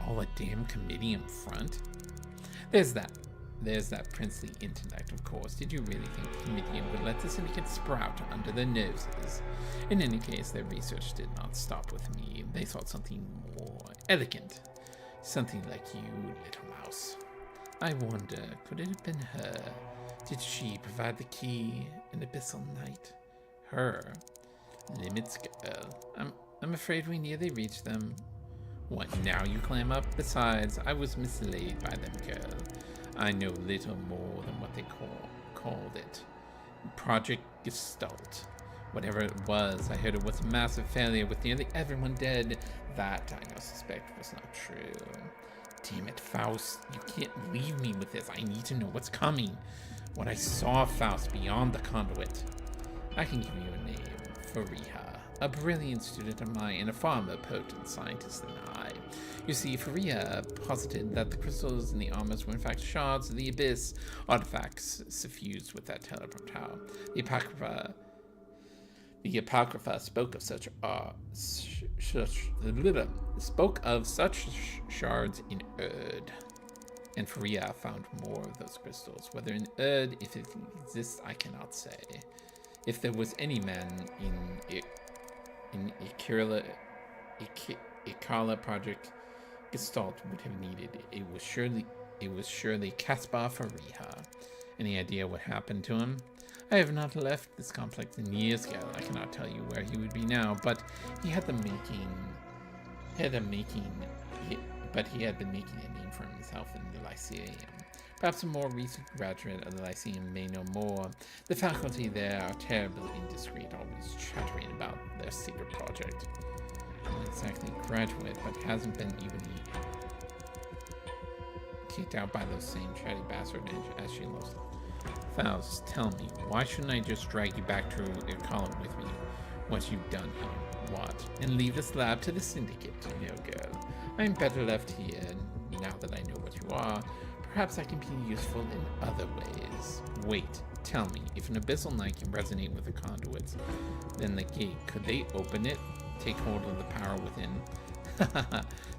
A: All a damn Comedium front? There's that princely intellect, of course. Did you really think the Comedian would let the Syndicate sprout under their noses? In any case, their research did not stop with me. They thought something more elegant. Something like you, little mouse. I wonder, could it have been her? Did she provide the key, an abyssal knight? Her? Limits, girl. I'm afraid we nearly reached them. What, now you clam up? Besides, I was mislaid by them, girl. I know little more than what they called it. Project Gestalt. Whatever it was, I heard it was a massive failure with nearly everyone dead. That, I now suspect, was not true. Damn it, Faust. You can't leave me with this. I need to know what's coming. What I saw, Faust, beyond the conduit. I can give you a name. Fariha. A brilliant student of mine and a far more potent scientist than I. You see, Faria posited that the crystals in the armors were in fact shards of the abyss, artifacts suffused with that teleport tower. The Apocrypha spoke of such shards in Erd, and Faria found more of those crystals. Whether in Erd, if it exists, I cannot say. If there was any man in Ikala Project Gestalt would have needed, it was surely Caspar Fariha. Any idea what happened to him? I have not left this complex in years ago. I cannot tell you where he would be now, but he had been making a name for himself in the Lyceum. Perhaps a more recent graduate of the Lyceum may know more. The faculty there are terribly indiscreet, always chattering about their secret project. Not exactly graduate, but hasn't been even kicked out by those same chatty bastards as she loves them. Faust, tell me, why shouldn't I just drag you back to your column with me? What you've done here? What? And leave this lab to the Syndicate? No, girl. I'm better left here, now that I know what you are. Perhaps I can be useful in other ways. Wait, tell me, if an Abyssal Knight can resonate with the conduits, then the gate, could they open it? Take hold of the power within?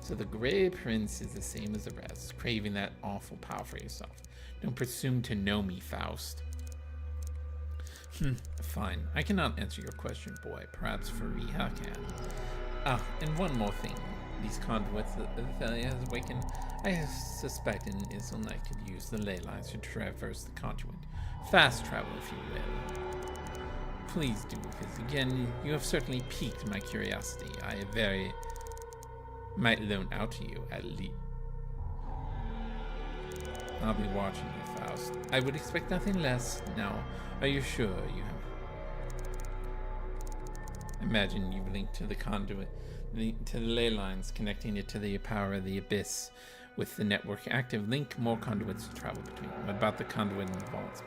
A: So the Grey Prince is the same as the rest, craving that awful power for yourself. Don't presume to know me, Faust. Fine. I cannot answer your question, boy. Perhaps Fariha can. Ah, and one more thing. these conduits that the failure has awakened. I suspect an Isolite could use the ley lines to traverse the conduit. Fast travel, if you will. Please do visit again. You have certainly piqued my curiosity. I might loan out to you, at least. I'll be watching you, Faust. I would expect nothing less. Now, are you sure you have... Imagine you've linked to the conduit, to the ley lines, connecting it to the power of the abyss. With the network active, link more conduits to travel between. What about the conduit in the vaults?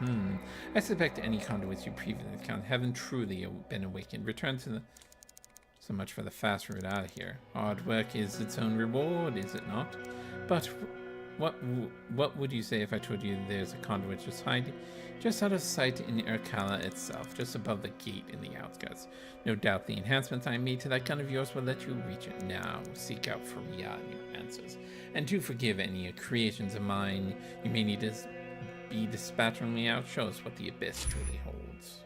A: I suspect any conduits you previously encountered haven't truly been awakened. Return to the... So much for the fast route out of here. Hard work is its own reward, is it not? But what would you say if I told you there's a conduit just out of sight in Urkala itself, just above the gate in the outskirts? No doubt the enhancements I made to that gun of yours will let you reach it. Now, seek out for new answers. And to forgive any creations of mine you may need to be dispatching me out. Show us what the abyss truly holds.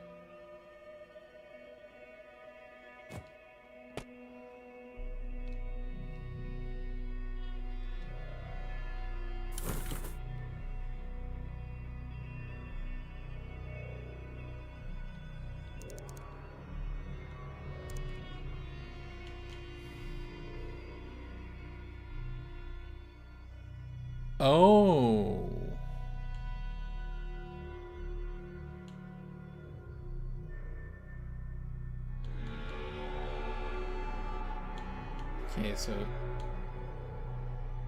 A: Oh. Okay, so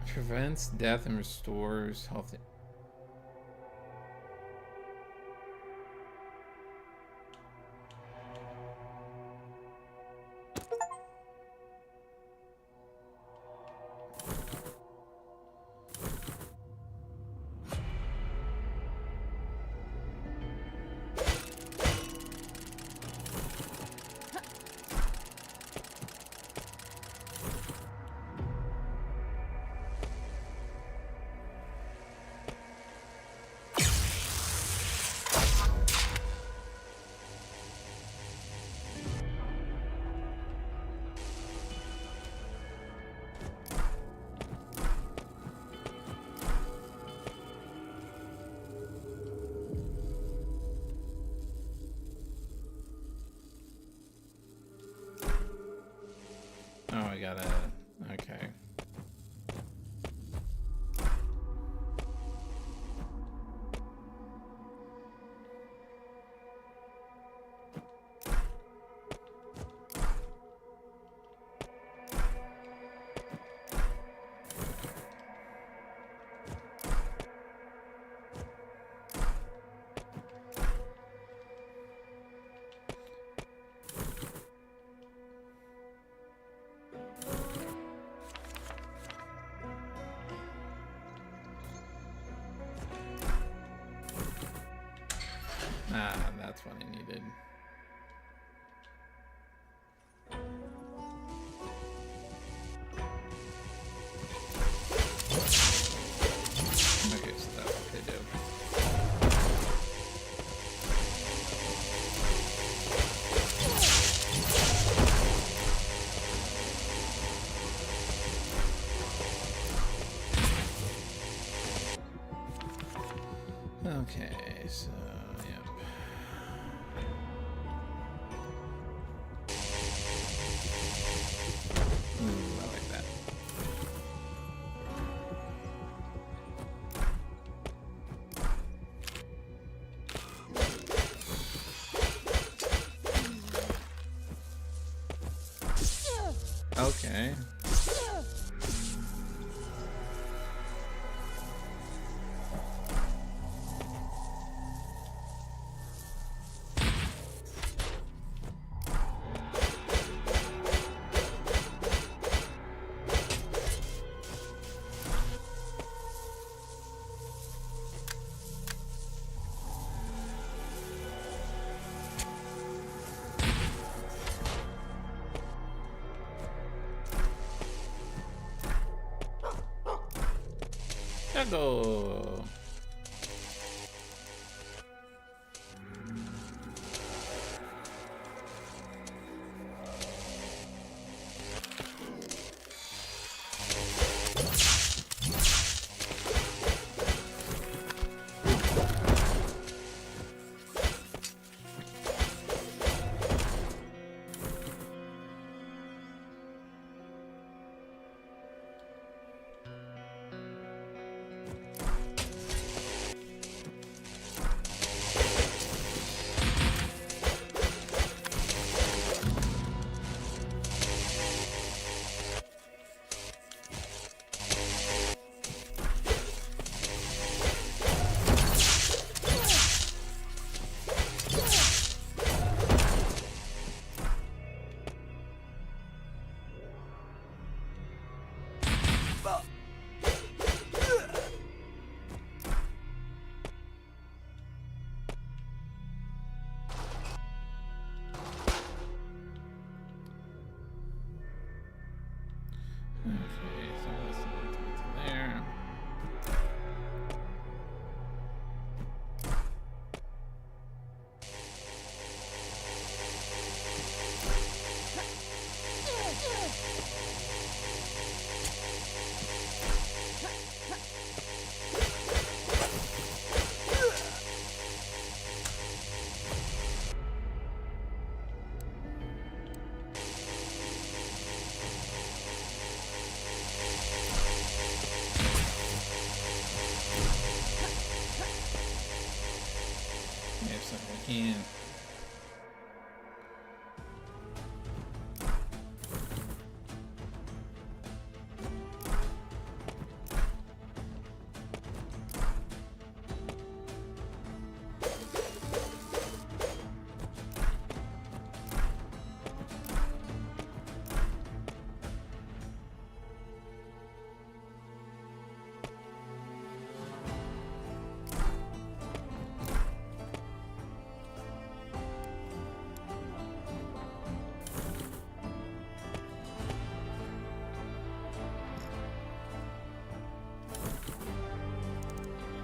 A: prevents death and restores health. Okay. That's what I needed. Okay, so that's what they do. Okay, so yep. I like that. Okay. Go.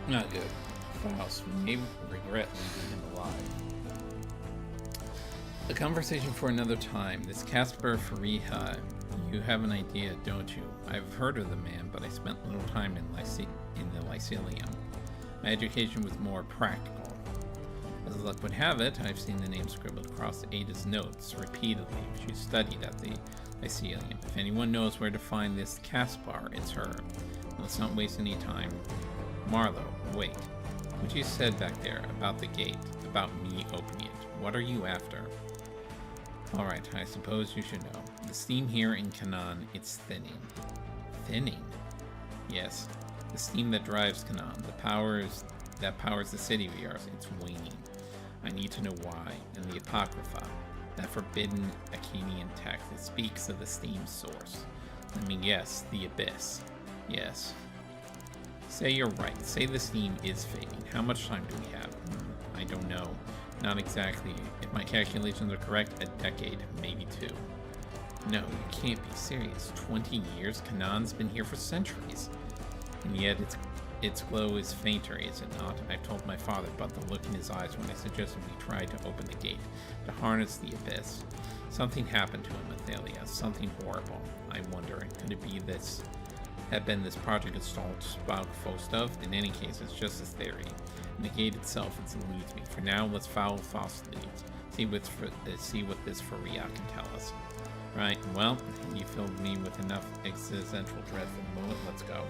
A: Not good. Faust may regret leaving him alive. A conversation for another time. This Caspar Fariha, you have an idea, don't you? I've heard of the man, but I spent little time in the Lyceum. My education was more practical. As luck would have it, I've seen the name scribbled across Ada's notes repeatedly. She studied at the Lyceum. If anyone knows where to find this Caspar, it's her. Let's not waste any time. Marlowe, wait. What you said back there about the gate, about me opening it, what are you after? Alright, I suppose you should know. The steam here in Canaan, it's thinning. Thinning? Yes. The steam that drives Canaan, that powers the city of yours, it's waning. I need to know why, and the Apocrypha, that forbidden Akkadian text, it speaks of the steam source. I mean, yes, the abyss. Yes. Say you're right. Say the steam is fading. How much time do we have? I don't know. Not exactly. If my calculations are correct, a decade, maybe 2. No, you can't be serious. 20 years? Canaan's been here for centuries. And yet its glow is fainter, is it not? I've told my father about the look in his eyes when I suggested we try to open the gate, to harness the abyss. Something happened to him, Athalia. Something horrible. I wonder, could it be this? Had been this Project Gestalt Spock Fostov? In any case, it's just a theory. And the gate itself, it eludes me. For now, let's follow Faust leads. See what this Faria can tell us. Right, well, you filled me with enough existential dread for the moment. Let's go.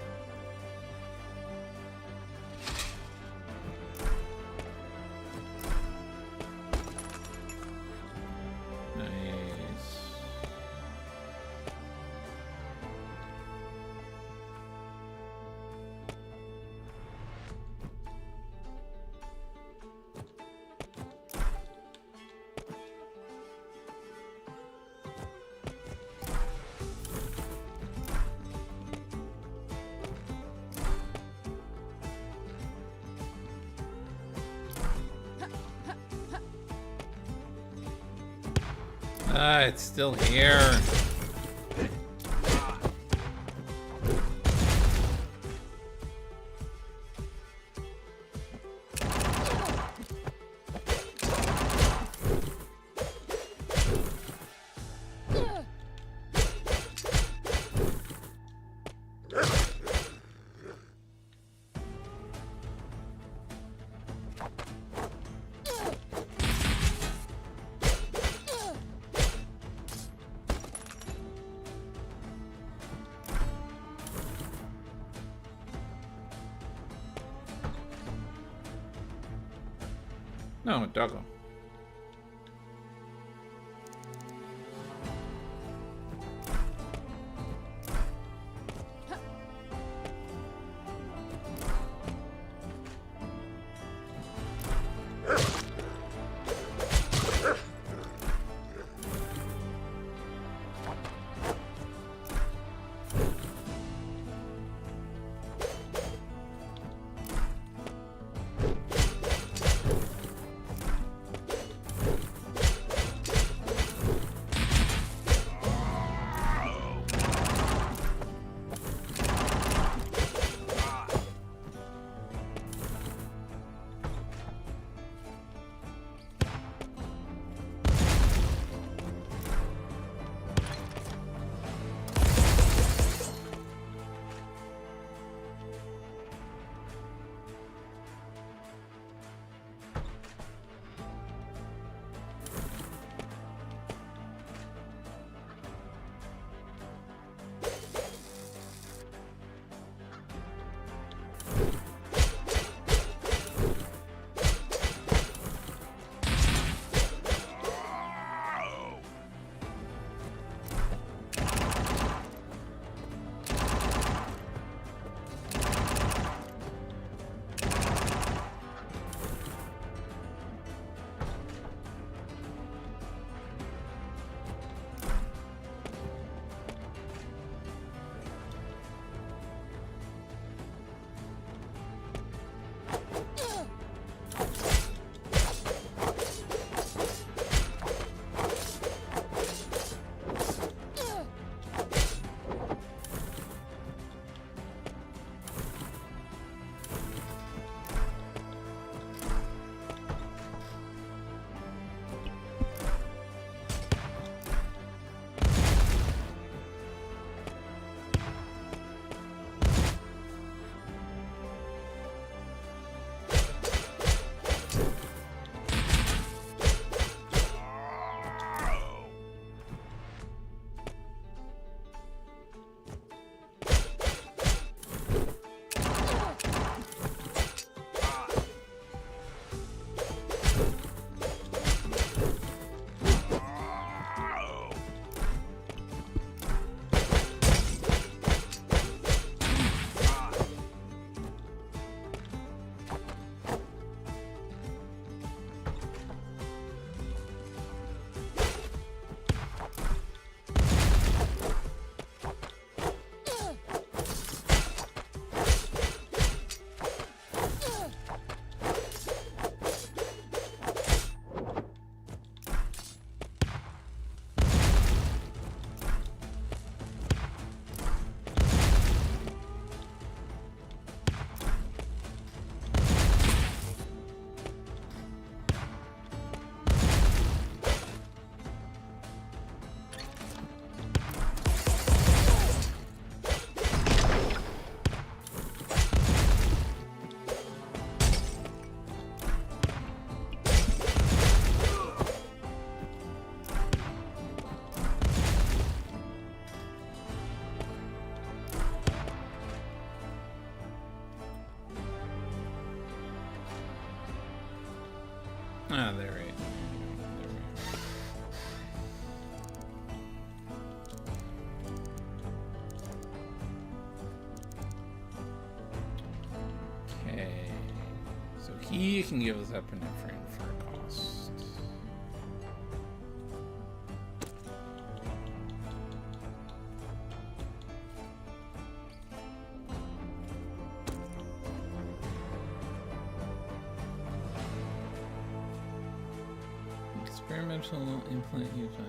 A: It's still here. No, doggo. You can give us epinephrine for a cost. Experimental implant used by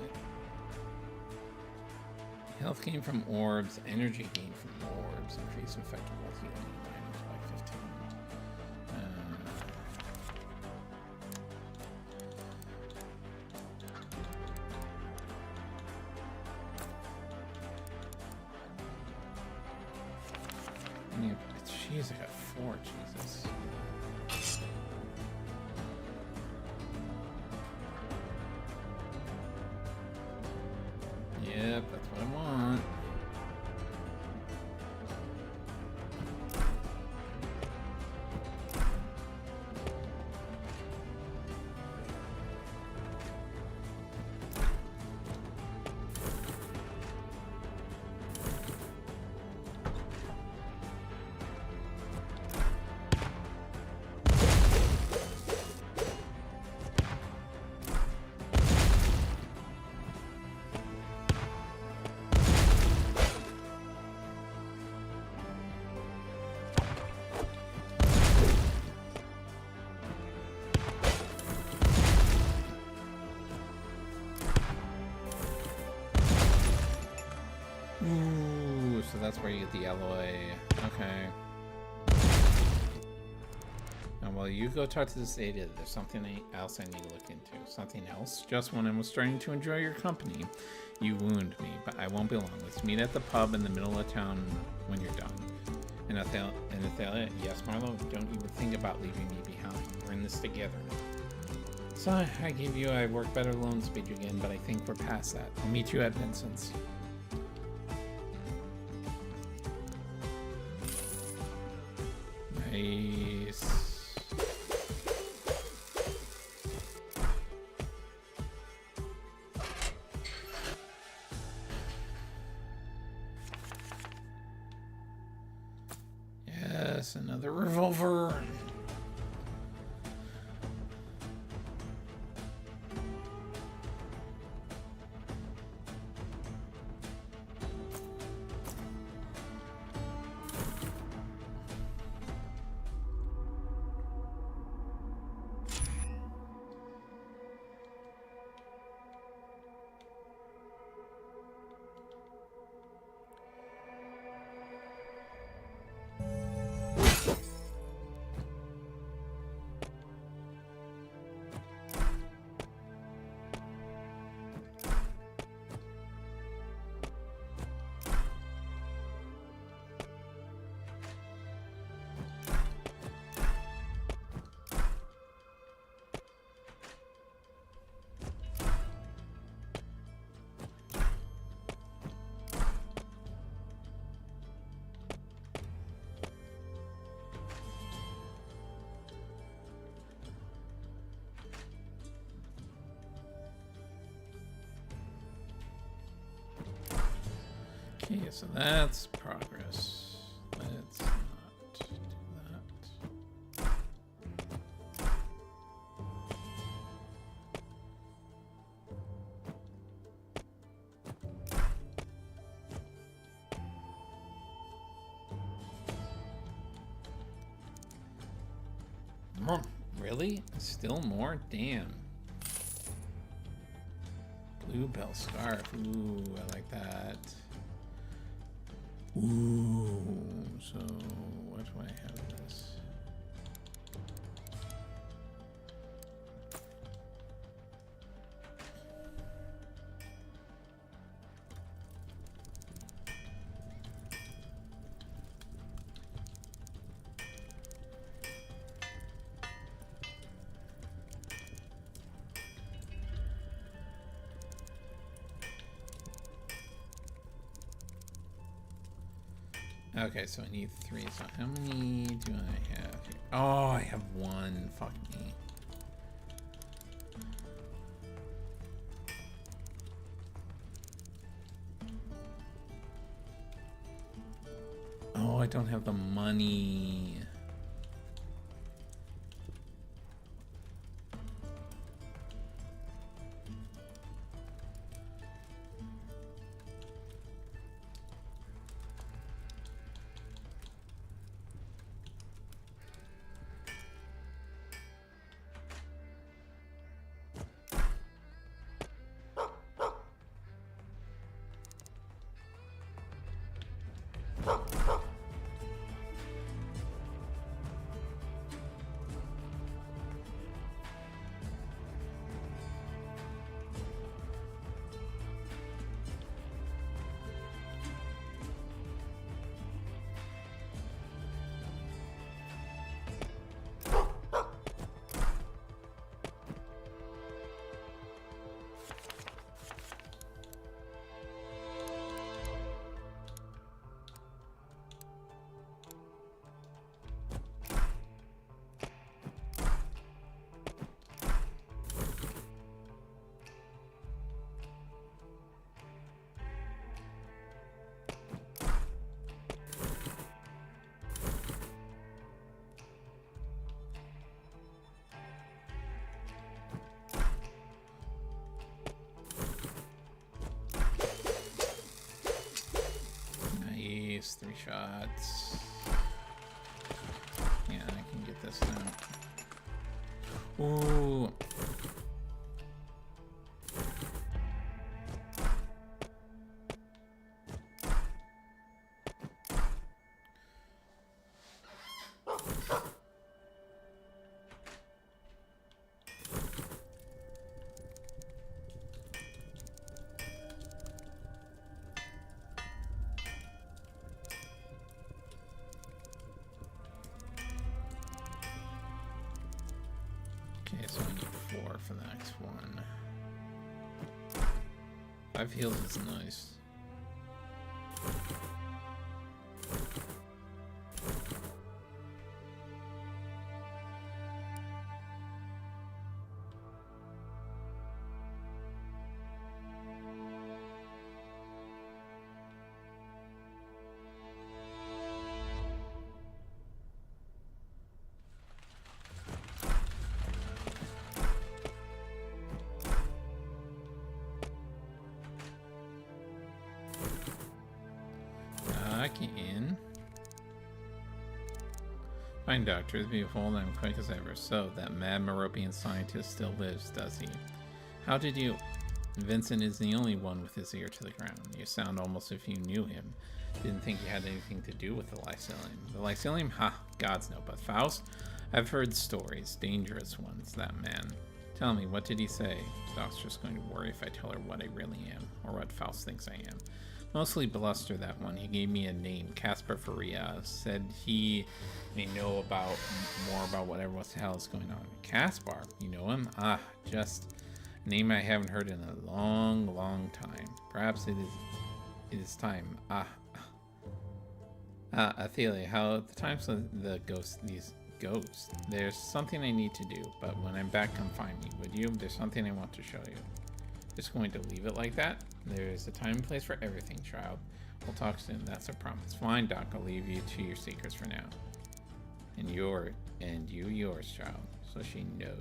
A: health gain from orbs, energy gain from orbs, increase effective healing items by 15. Jeez, I got 4, Jesus. Yep, that's what I want. Ooh, so that's where you get the alloy. Okay. Now, while you go talk to this Ada, there's something else I need to look into. Something else? Just when I was starting to enjoy your company, you wound me, but I won't be long. Let's meet at the pub in the middle of town when you're done. And Athalia, yes, Marlo, don't even think about leaving me behind. We're in this together. So I gave you I work better alone speech again, but I think we're past that. I'll meet you at Vincent's. Nice. Yes, another revolver. Okay, so that's progress. Let's not do that. Really? Still more? Damn. Bluebell scarf. Ooh, I like that. Ooh, so what do I have this? Okay, so I need 3. So how many do I have here? Oh, I have 1. Fuck me. Oh, I don't have the money. Nice, 3 shots. Yeah, I can get this now. Ooh. Okay, so I need 4 for the next one. 5 heals is nice. In. Fine, Doctor. Be behold, I'm quick as ever. So, that mad Meropian scientist still lives, does he? How did you... Vincent is the only one with his ear to the ground. You sound almost as if you knew him. Didn't think you had anything to do with the Lycilium. The Lycilium? Ha! Gods no. But Faust? I've heard stories. Dangerous ones, that man. Tell me, what did he say? Doc's just going to worry if I tell her what I really am, or what Faust thinks I am. Mostly bluster, that one. He gave me a name, Caspar Faria. Said he may know about more about whatever the hell is going on. Caspar, you know him? Ah, just a name I haven't heard in a long, long time. Perhaps it is time. Athelia, how at the times of the these ghosts. There's something I need to do, but when I'm back, come find me, would you? There's something I want to show you. Just going to leave it like that? There's a time and place for everything, child. We'll talk soon, that's a promise. Fine, Doc, I'll leave you to your secrets for now. And you yours, child. So she knows.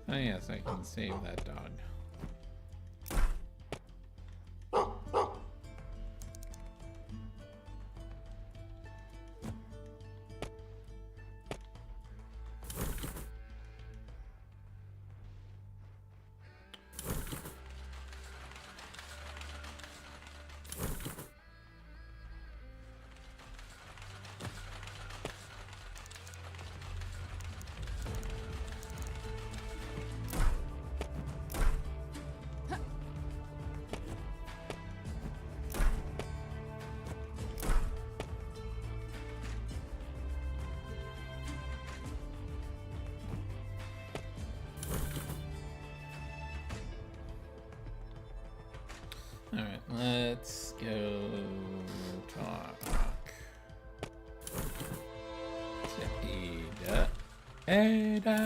A: Oh yes, I can save that dog. Alright, let's go talk to Ada. Ada!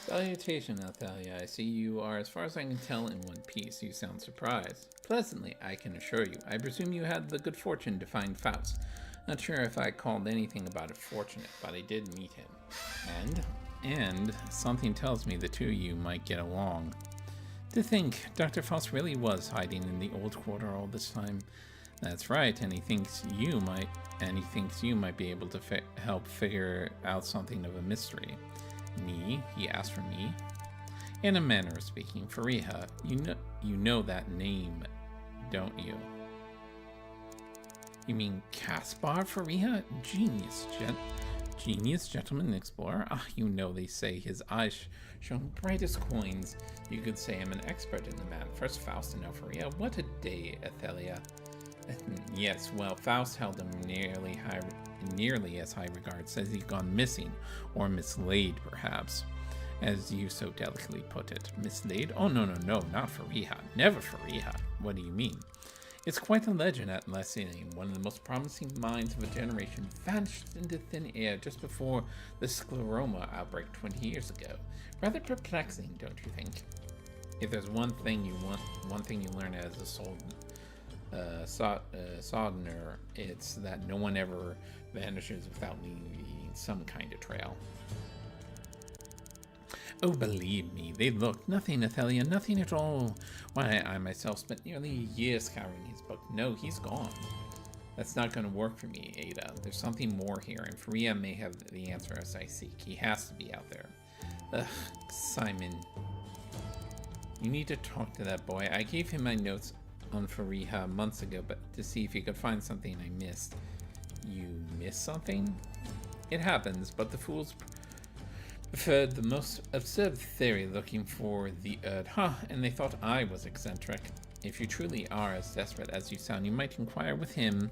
A: Salutation, Athalia. I see you are, as far as I can tell, in one piece. You sound surprised. Pleasantly, I can assure you. I presume you had the good fortune to find Faust. Not sure if I called anything about it fortunate, but I did meet him. And something tells me the two of you might get along. To think, Dr. Faust really was hiding in the old quarter all this time. That's right, and he thinks you might be able to help figure out something of a mystery. Me? He asked for me? In a manner of speaking, Fariha, you know that name, don't you? You mean Caspar Fariha? Genius gentleman explorer? Ah, you know they say his eyes shone bright as coins. You could say I'm an expert in the man. First Faust and now Fariha. What a day, Athalia. Yes, well, Faust held him nearly as high regard, says he's gone missing, or mislaid, perhaps, as you so delicately put it. Mislaid? Oh, no, not Fariha. Never Fariha. What do you mean? It's quite a legend at Lessing. One of the most promising minds of a generation vanished into thin air just before the scleroma outbreak 20 years ago. Rather perplexing, don't you think? If there's one thing you learn as a Sodener, it's that no one ever vanishes without leaving some kind of trail. Oh, believe me, they looked. Nothing, Athalia, nothing at all. Why, I myself spent nearly a year scouring his book. No, he's gone. That's not going to work for me, Ada. There's something more here, and Fariha may have the answer as I seek. He has to be out there. Ugh, Simon. You need to talk to that boy. I gave him my notes on Fariha months ago, but to see if he could find something I missed. You missed something? It happens, but the fools preferred the most absurd theory looking for the and they thought I was eccentric. If you truly are as desperate as you sound, you might inquire with him.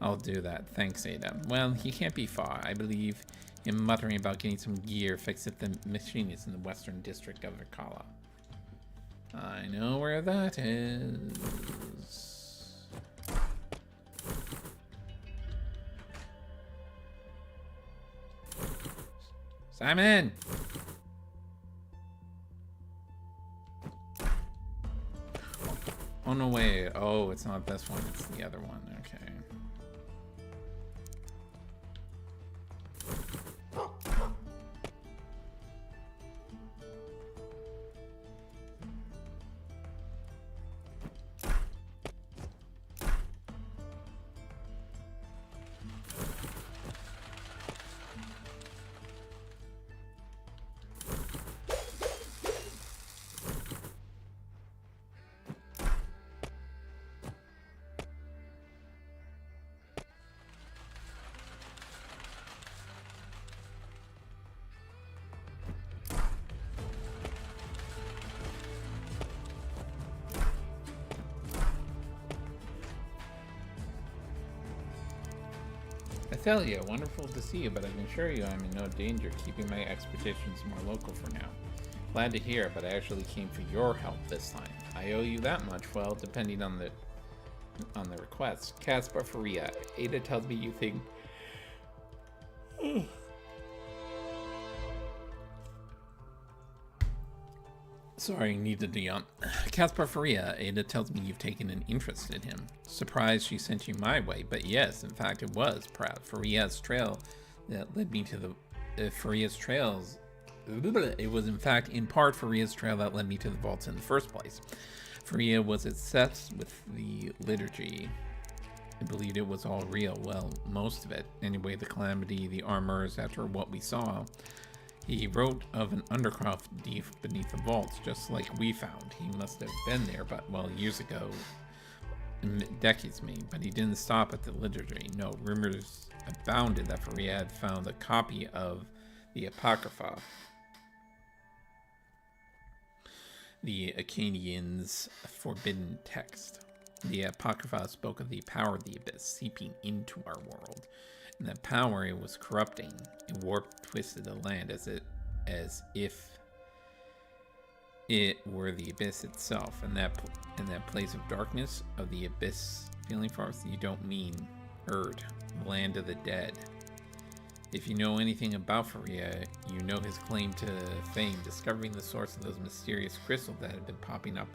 A: I'll do that. Thanks, Ada. Well, he can't be far. I believe him muttering about getting some gear fixed at the machinist in the western district of Virkala. I know where that is. Simon! Oh, no, wait. Oh, it's not this one. It's the other one. Okay. Athalia, wonderful to see you, but I can assure you I'm in no danger, keeping my expeditions more local for now. Glad to hear it, but I actually came for your help this time. I owe you that much, well, depending on the request. Caspar Fariha, Ada tells me you think... Sorry, needed to yawn. Caspar Fariha, Ada tells me you've taken an interest in him. Surprised she sent you my way, but yes, in fact it was proud. Fariha's trail that led me to the Fariha's trails It was in fact in part Faria's trail that led me to the vaults in the first place. Faria was obsessed with the liturgy and believed it was all real. Well, most of it. Anyway, the calamity, the armors, after what we saw. He wrote of an undercroft deep beneath the vaults, just like we found. He must have been there, but, well, years ago. Decades maybe, but he didn't stop at the liturgy. No, rumors abounded that Faria had found a copy of the Apocrypha, the Acadians' forbidden text. The Apocrypha spoke of the power of the abyss seeping into our world, and that power it was corrupting. It warped, twisted the land as if it were the abyss itself. And that place of darkness, of the abyss feeling for us, you don't mean Erd, land of the dead. If you know anything about Faria, you know his claim to fame, discovering the source of those mysterious crystals that have been popping up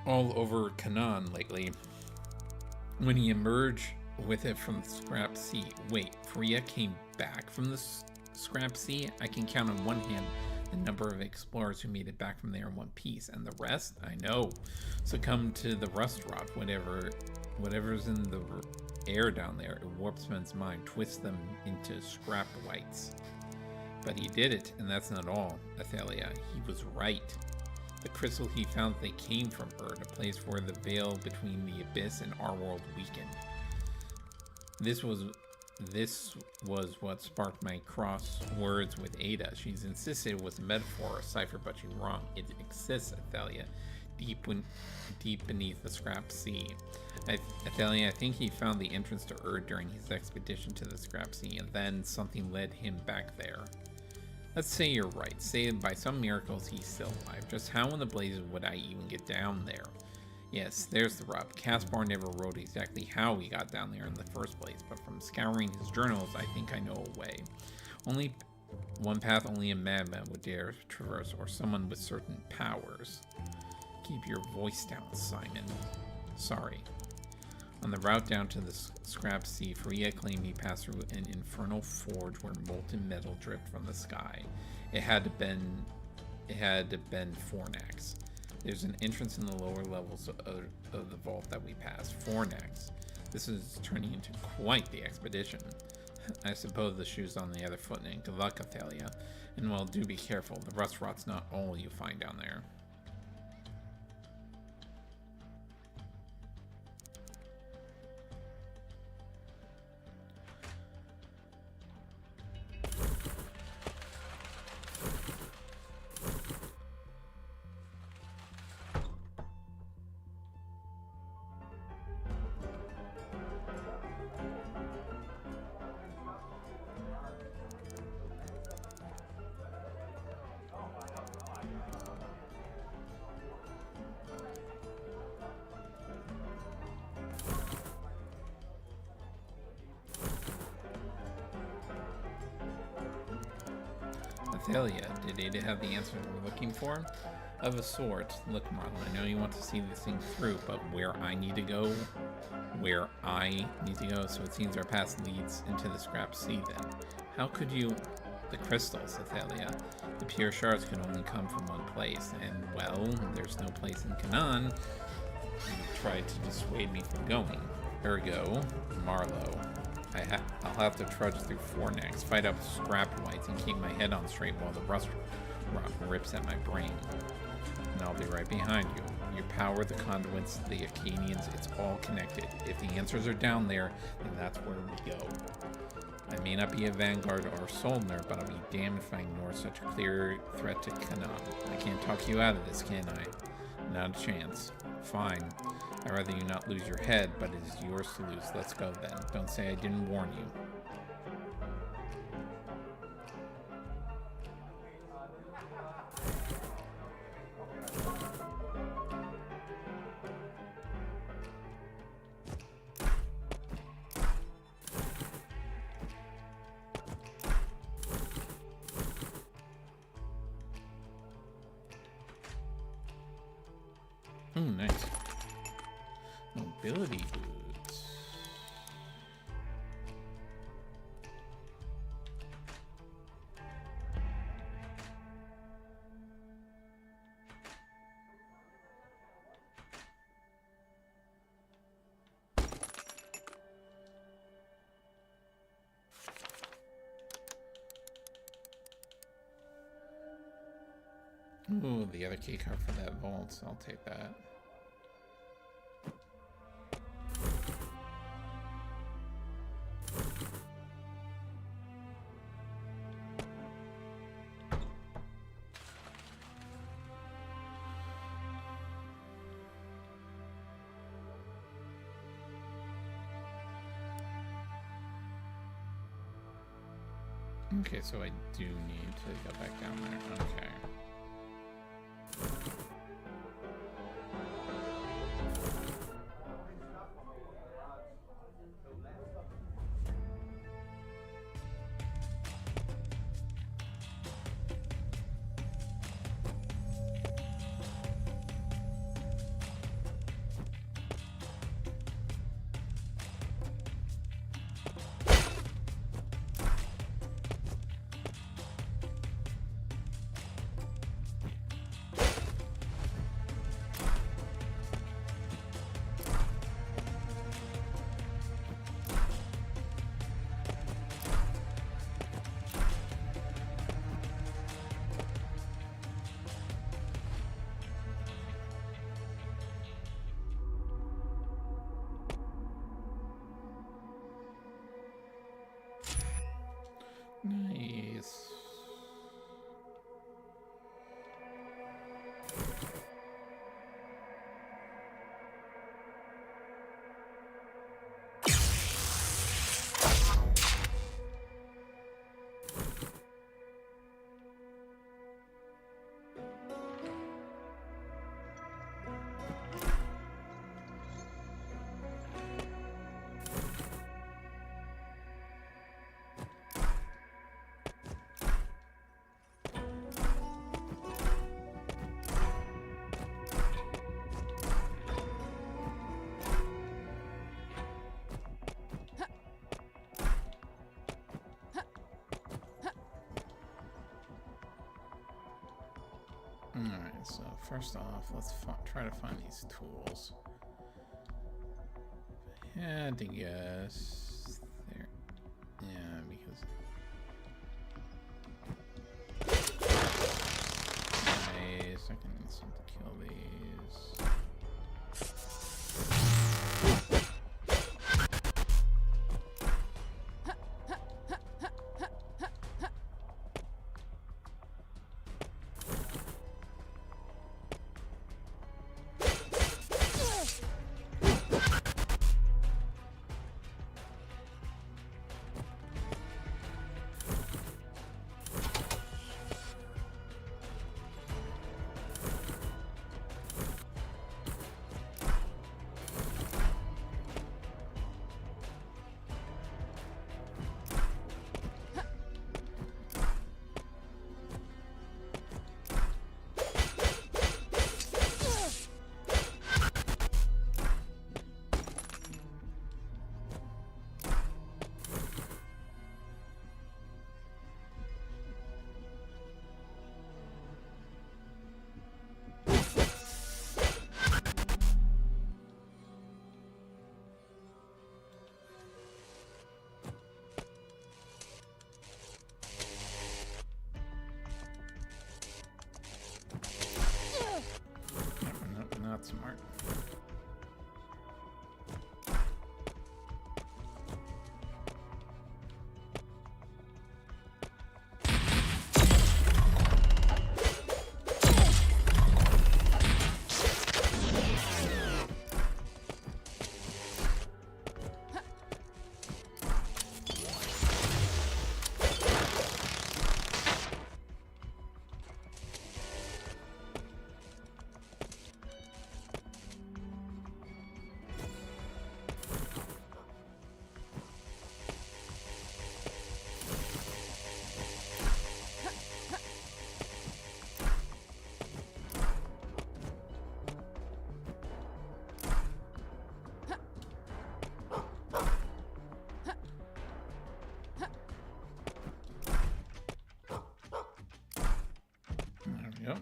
A: all over Canaan lately. When he emerged with it from the scrap sea. Wait, Faria came back from the scrap sea? I can count on one hand the number of explorers who made it back from there in one piece, and the rest, I know, succumbed to the rust rot. Whatever's in the air down there, it warps men's mind, twists them into scrap whites. But he did it, and that's not all, Athalia. He was right. The crystal he found, they came from Erd, a place where the veil between the abyss and our world weakened. This was what sparked my cross words with Ada. She's insisted it was a metaphor, a cipher, but she's wrong. It exists, Athalia, deep beneath the scrap sea. Athalia, I think he found the entrance to Erd during his expedition to the scrap sea, and then something led him back there. Let's say you're right. Say by some miracles he's still alive. Just how in the blazes would I even get down there? Yes, there's the rub. Caspar never wrote exactly how he got down there in the first place, but from scouring his journals, I think I know a way. Only one path only a madman would dare traverse, or someone with certain powers. Keep your voice down, Simon. Sorry. On the route down to the scrap sea, Faria claimed he passed through an infernal forge where molten metal dripped from the sky. It had to been Fornax. There's an entrance in the lower levels of the vault that we passed. Fornax. This is turning into quite the expedition. I suppose the shoe's on the other foot, and good luck, Athalia. And well, do be careful. The rust rot's not all you find down there. Athalia, did Ada have the answer we're looking for? Of a sort. Look, Marlon, I know you want to see this thing through, but where I need to go, so it seems our path leads into the scrap sea then. How could you... The crystals, Athalia. The pure shards can only come from one place, and, well, there's no place in Canaan. You tried to dissuade me from going. Ergo, Marlowe. I'll have to trudge through Fornax, fight up scrap whites, and keep my head on straight while the rust rot rips at my brain. And I'll be right behind you. Your power, the conduits, the Acadians, it's all connected. If the answers are down there, then that's where we go. I may not be a vanguard or Soldner, but I'll be damned if I ignore such a clear threat to Canaan. I can't talk you out of this, can I? Not a chance. Fine. I'd rather you not lose your head, but it is yours to lose. Let's go then. Don't say I didn't warn you. Oh, nice. Mobility boots. Ooh, the other key card for that vault, so I'll take that. Okay, so I do need to go back down there. Okay. Nice. Alright, so first off, let's try to find these tools. Had to guess there. Yeah, because nice. I can instant kill these. Not smart. Yep.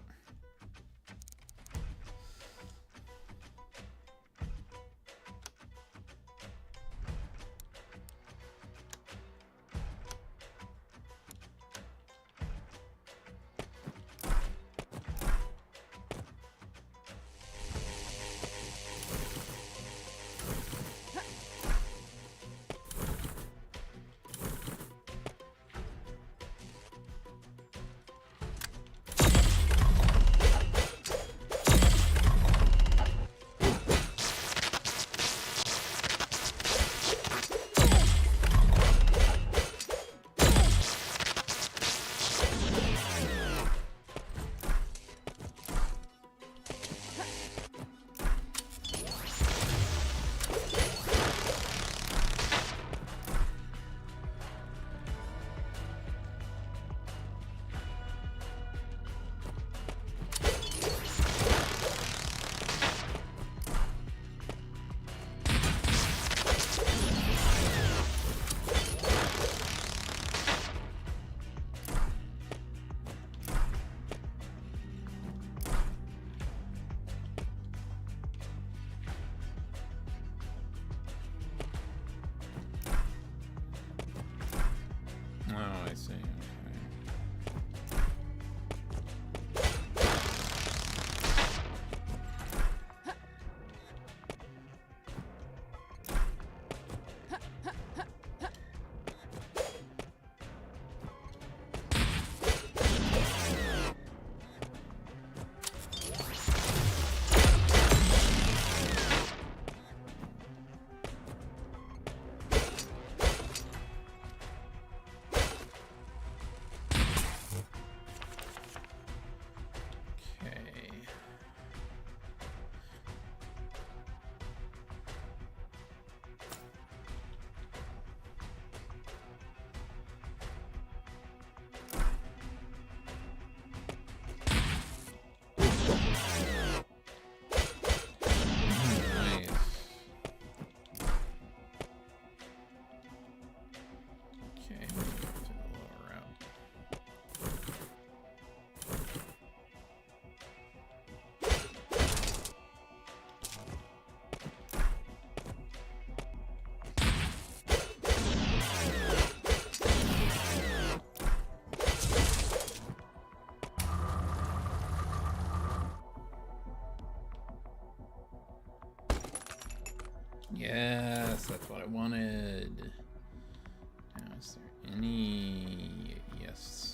A: Yes, that's what I wanted. Now, is there any... Yes.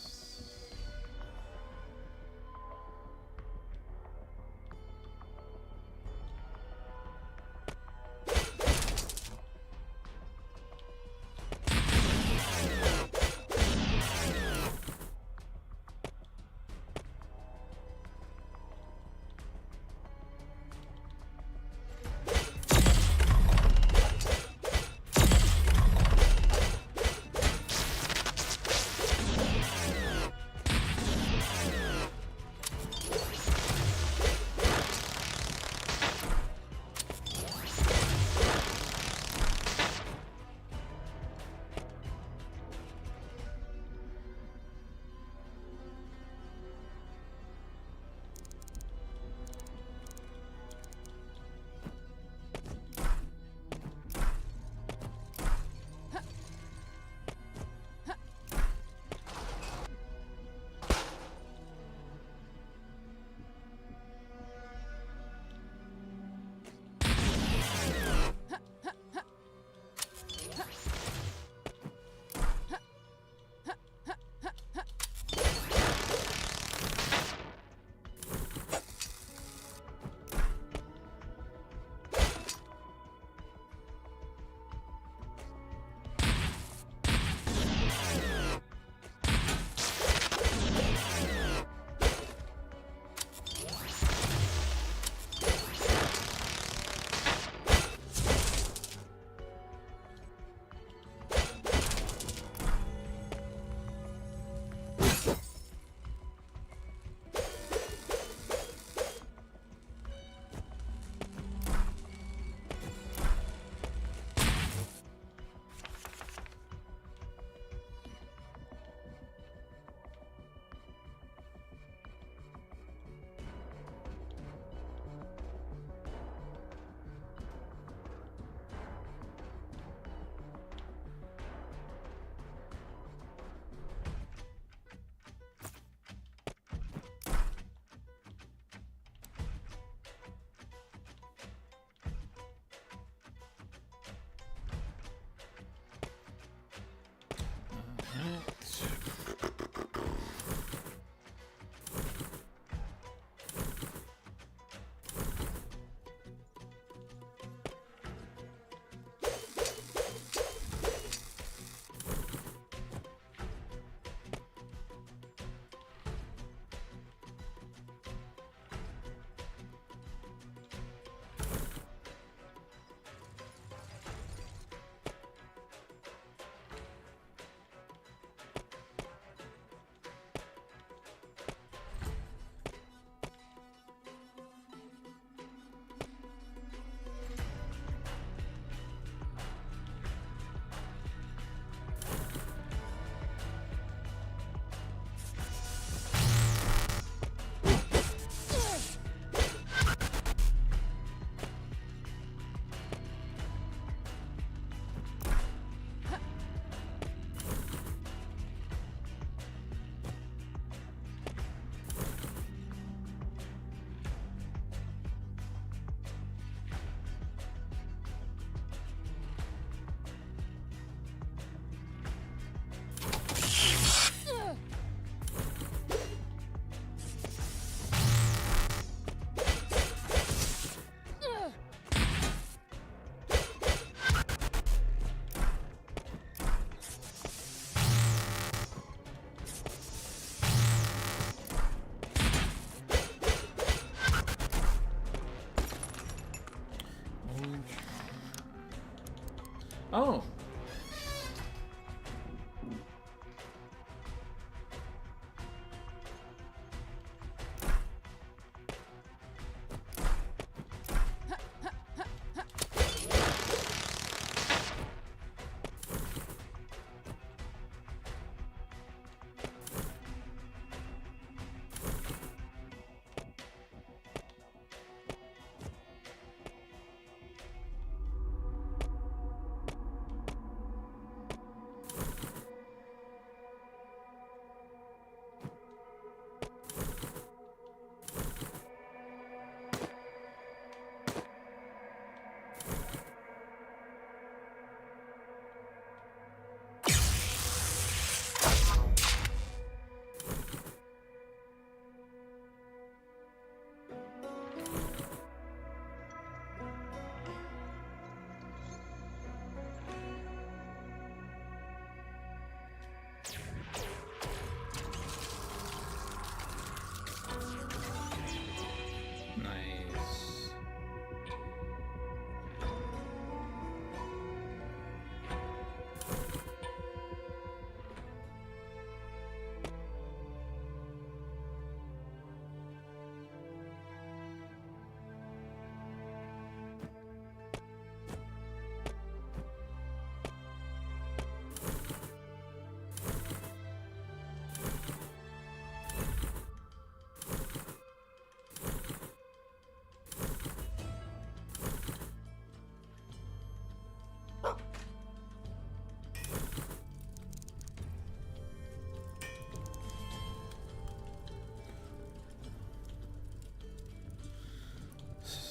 A: Oh.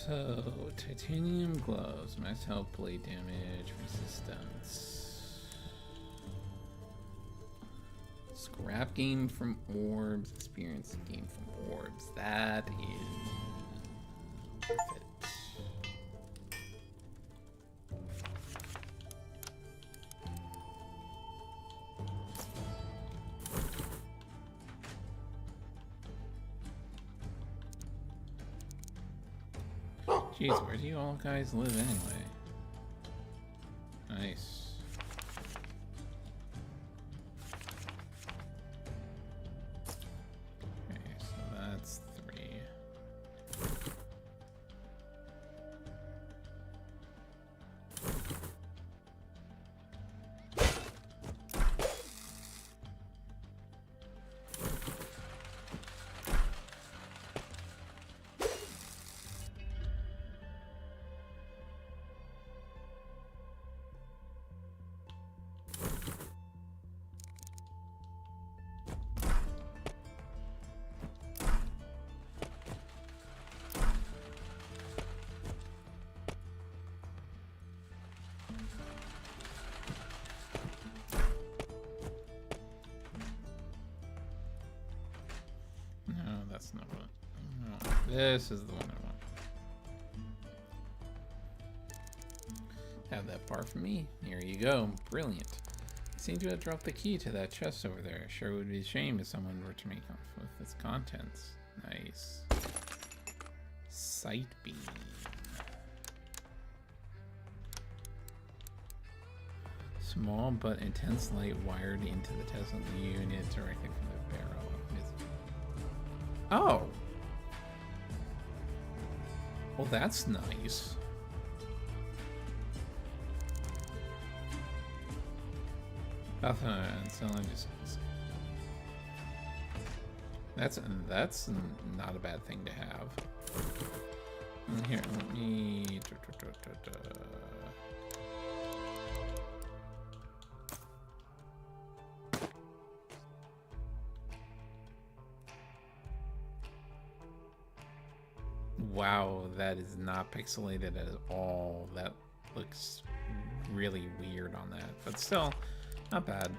A: So, titanium gloves, max health, blade damage, resistance. Scrap gain from orbs, experience gain from orbs. That is worth it. Jeez, where do you all guys live anyway? Nice. Okay, so that's 3. That's not what no, this is the one I want. Have that bar for me. Here you go. Brilliant. I seem to have dropped the key to that chest over there. Sure would be a shame if someone were to make off with its contents. Nice. Sight beam. Small but intense light wired into the Tesla unit directly from the barrel. Oh! Well, that's nice. And so that's not a bad thing to have. Here, let me. Wow, that is not pixelated at all. That looks really weird on that, but still, not bad.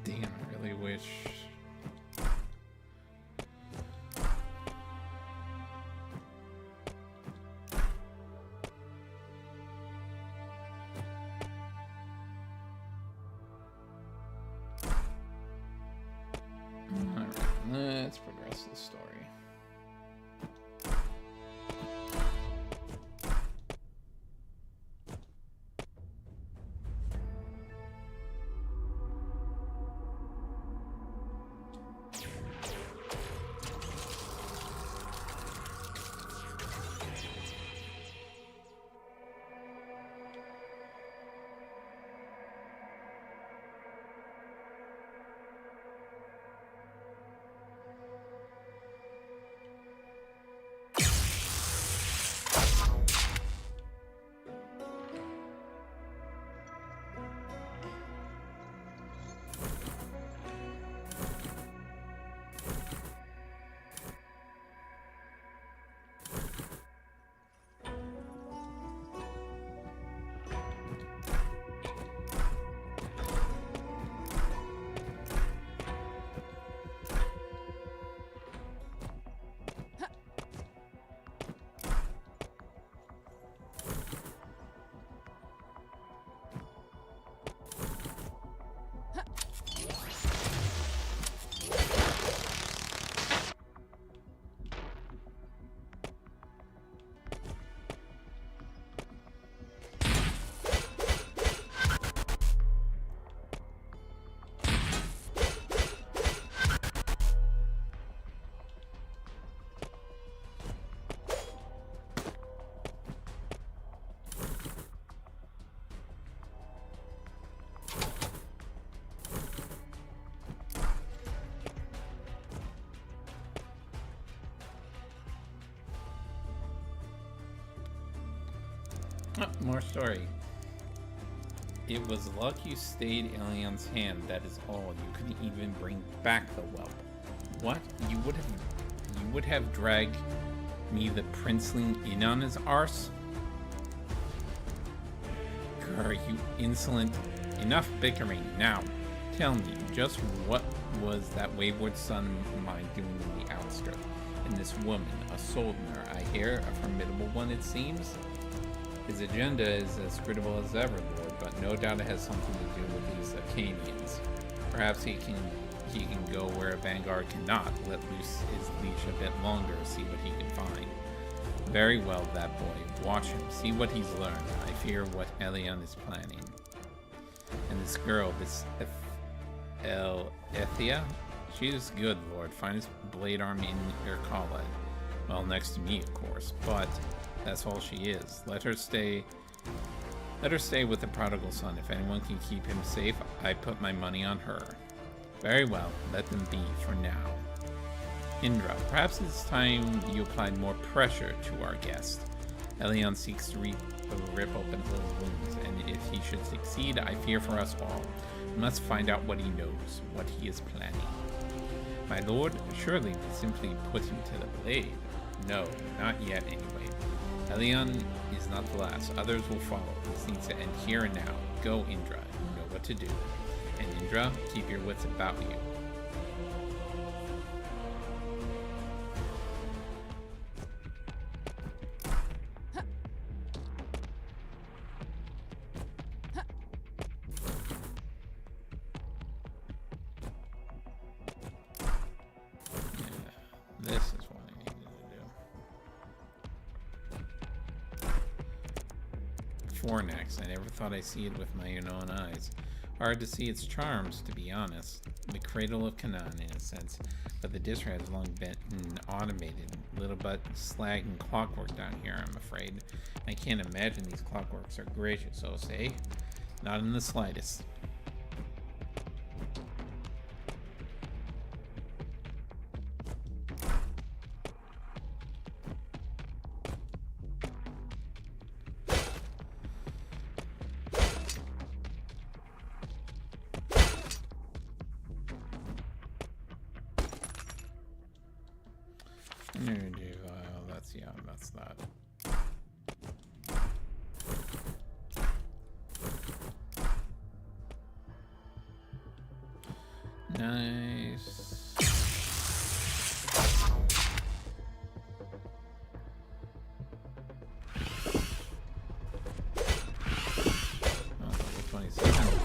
A: Damn, I really wish. Alright, let's progress the story. Oh, more story. It was luck you stayed Elion's hand, that is all. You couldn't even bring back the whelp. What? You would have dragged me the princeling in on his arse? Grr, you insolent. Enough bickering. Now, tell me, just what was that wayward son of mine doing in the outskirts? And this woman, a soldner, I hear, a formidable one it seems? His agenda is as credible as ever, Lord, but no doubt it has something to do with these Acadians. Perhaps he can go where a vanguard cannot, let loose his leash a bit longer, see what he can find. Very well, that boy. Watch him, see what he's learned. I fear what Elion is planning. And this girl, this Ethia, she is good, Lord. Finest blade arm in your college. Well, next to me, of course, but that's all she is. Let her stay with the prodigal son. If anyone can keep him safe, I put my money on her. Very well, let them be for now. Indra, perhaps it's time you applied more pressure to our guest. Elion seeks to rip open his wounds, and if he should succeed, I fear for us all. We must find out what he knows, what he is planning. My lord, surely we simply put him to the blade. No, not yet anyway. Elion is not the last. Others will follow. This needs to end here and now. Go, Indra. You know what to do. And Indra, keep your wits about you. This is what I needed to do. Fornax. I never thought I'd see it with my own eyes. Hard to see its charms, to be honest. The cradle of Canaan, in a sense, but the district has long been automated. Little but slag and clockwork down here, I'm afraid. I can't imagine these clockworks are gracious, so say. Not in the slightest. That's that. Nice. Oh, level 27.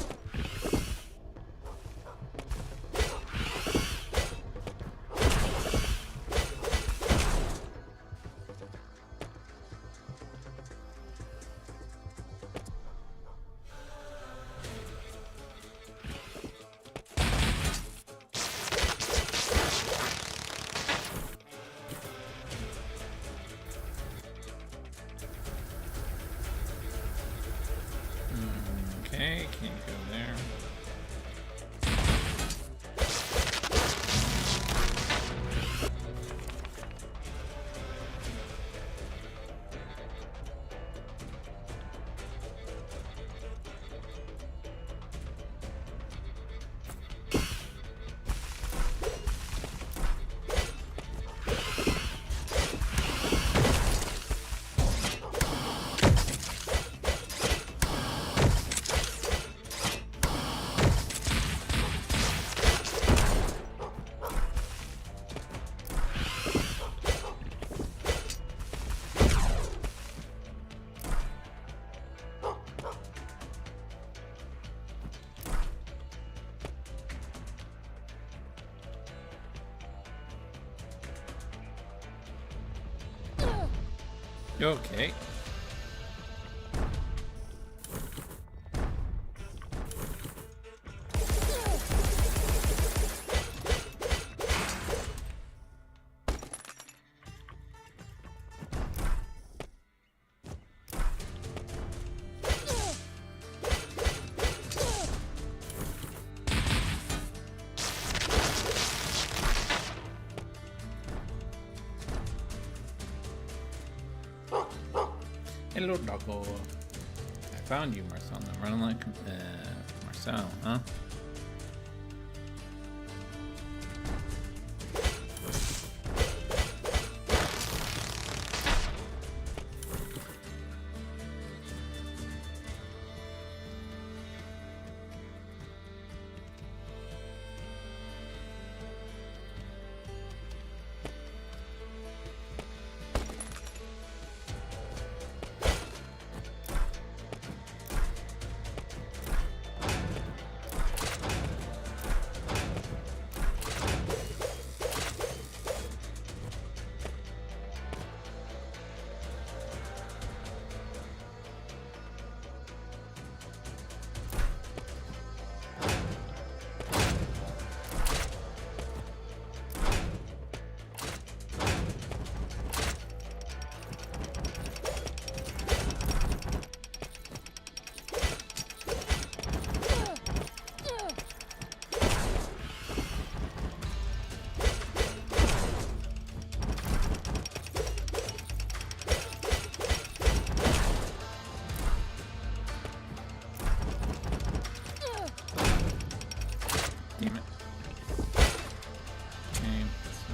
A: Okay, can't go there. Okay. Hello, doggo. found you, Marcel. I'm running like Marcel, huh? Damn it. Okay, so.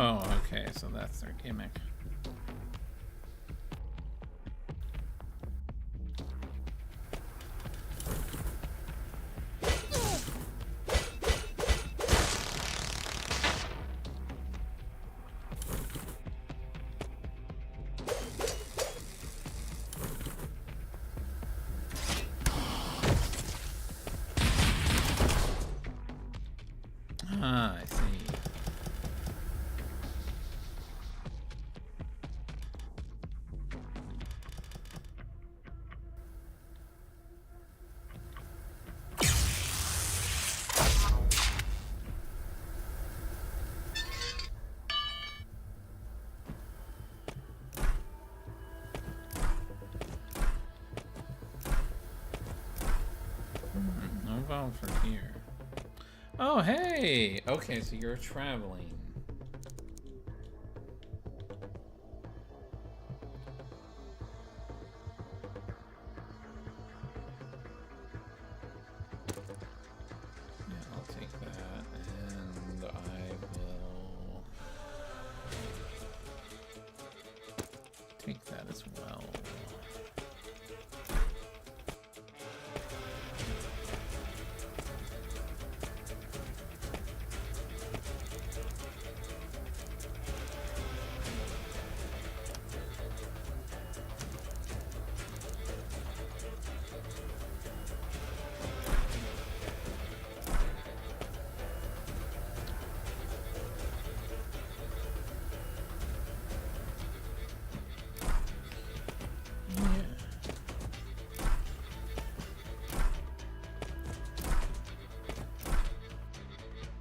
A: Oh, okay, so that's their gimmick. Ah, I see. No valve for here. Oh, hey! Okay, so you're traveling. Yeah, I'll take that, and I will take that as well.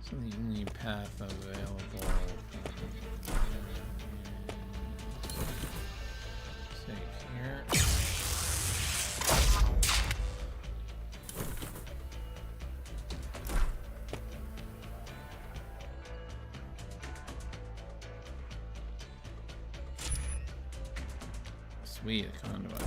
A: So the only path available. Save here. Sweet, a conduit.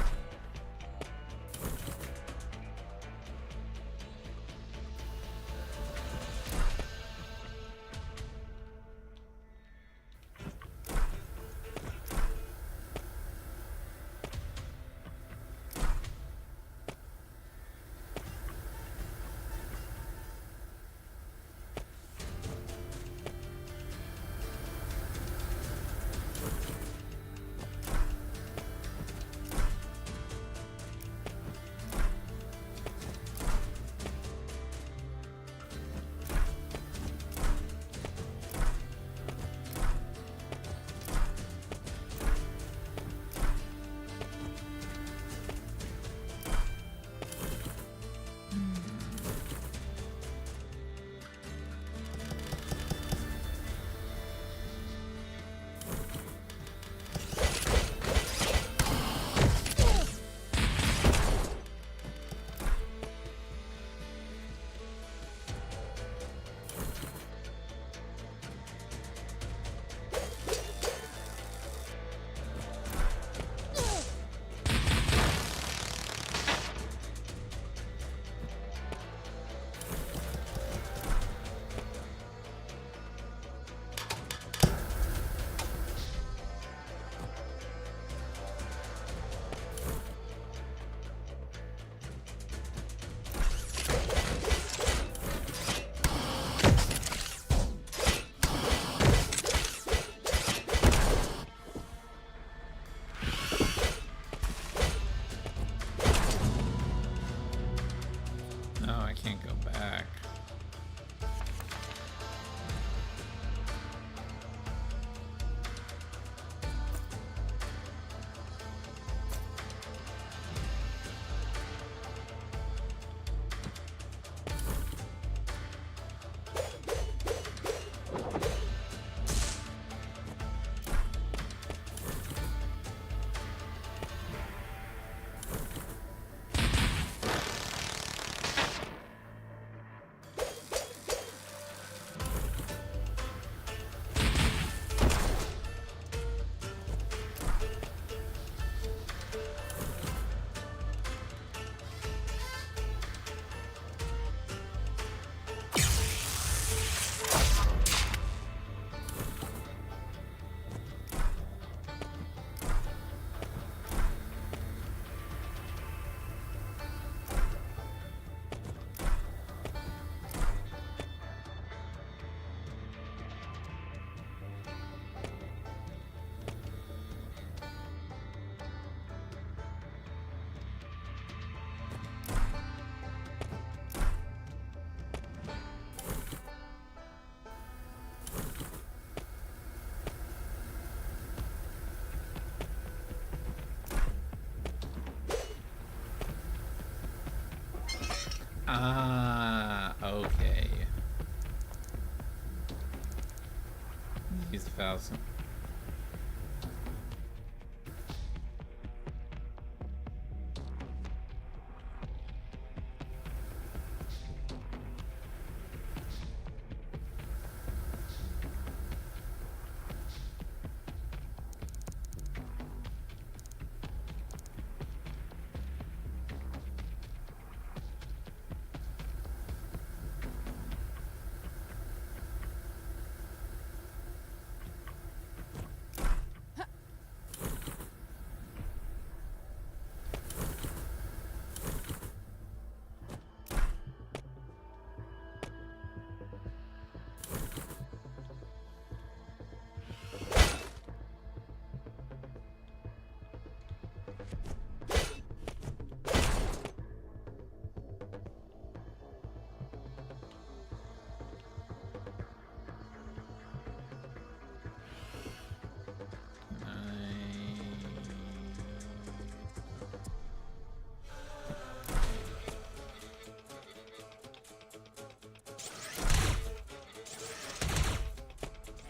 A: can't go back. Ah, okay. Use the thousand.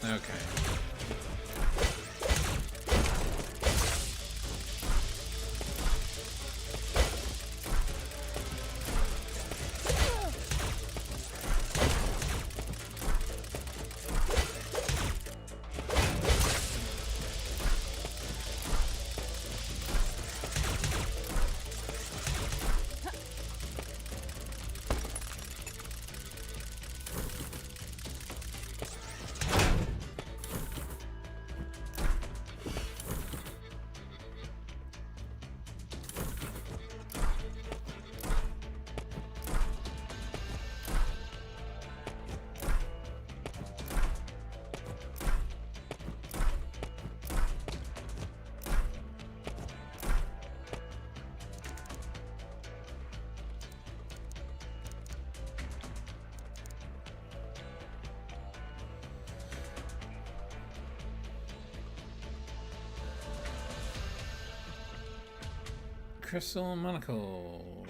A: Okay. Crystal monocle.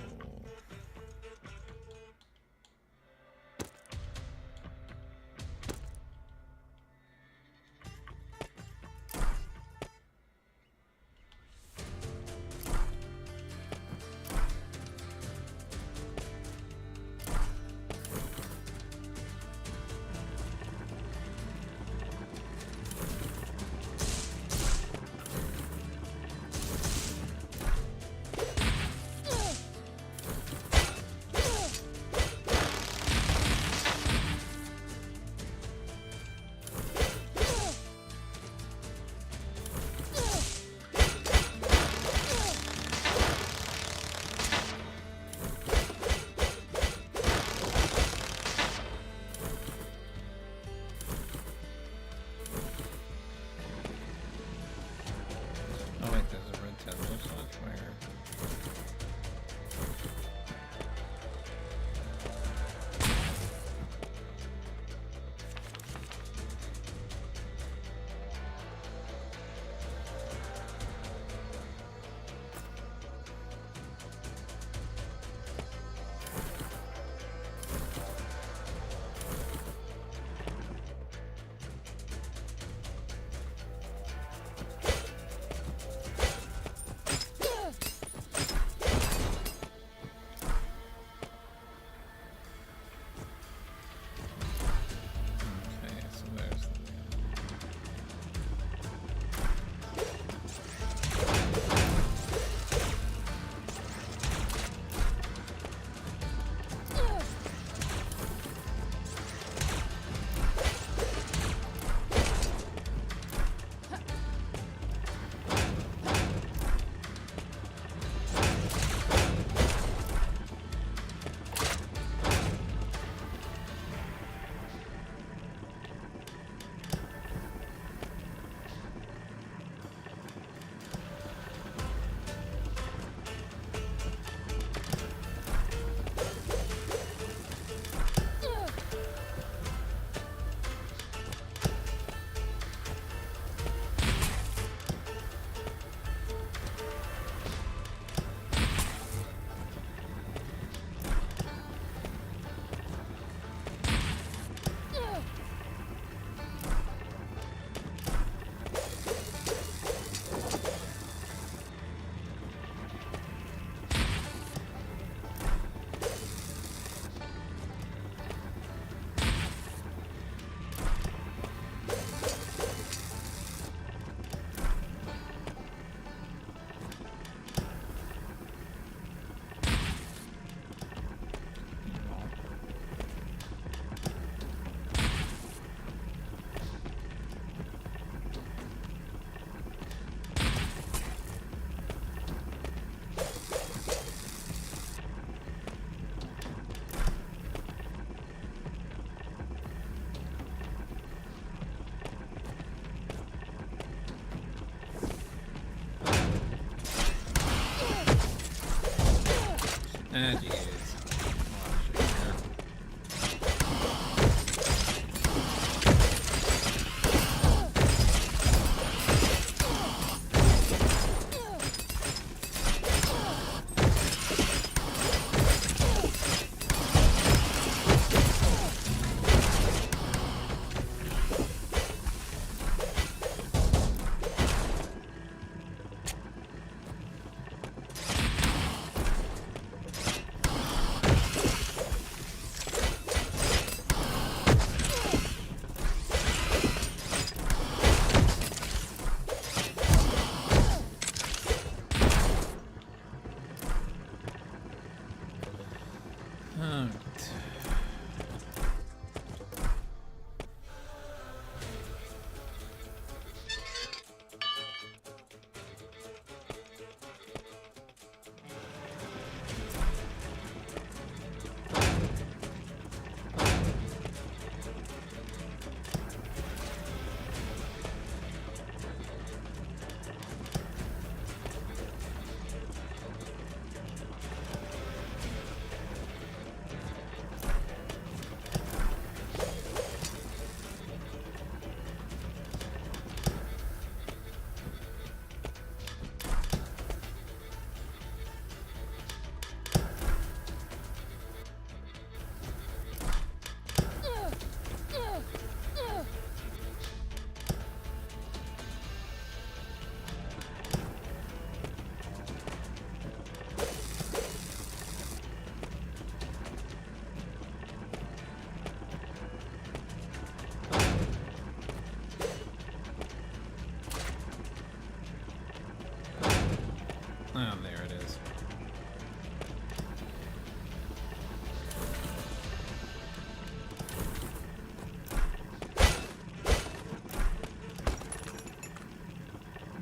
A: Oh, there it is.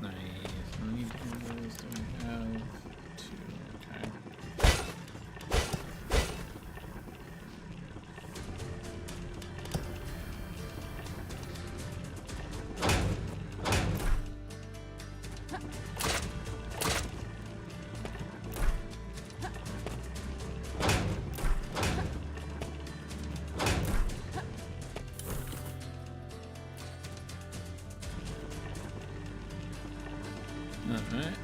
A: Nice. How many pandas do we have? 2. Okay. Alright.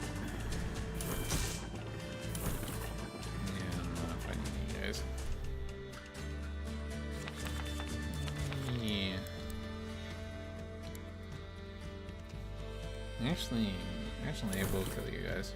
A: Yeah, I'm not fighting you guys. Yeah. Actually, I will kill you guys.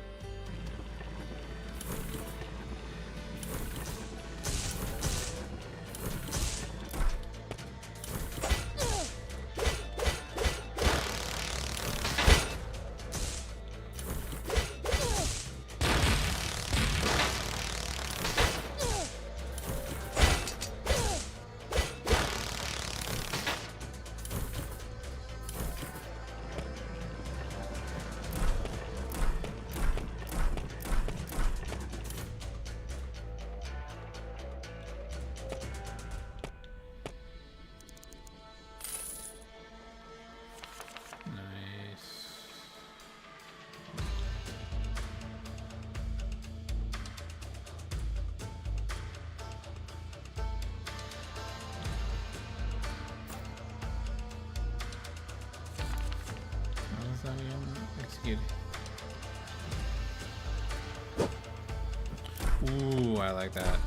A: Execute. Ooh, I like that.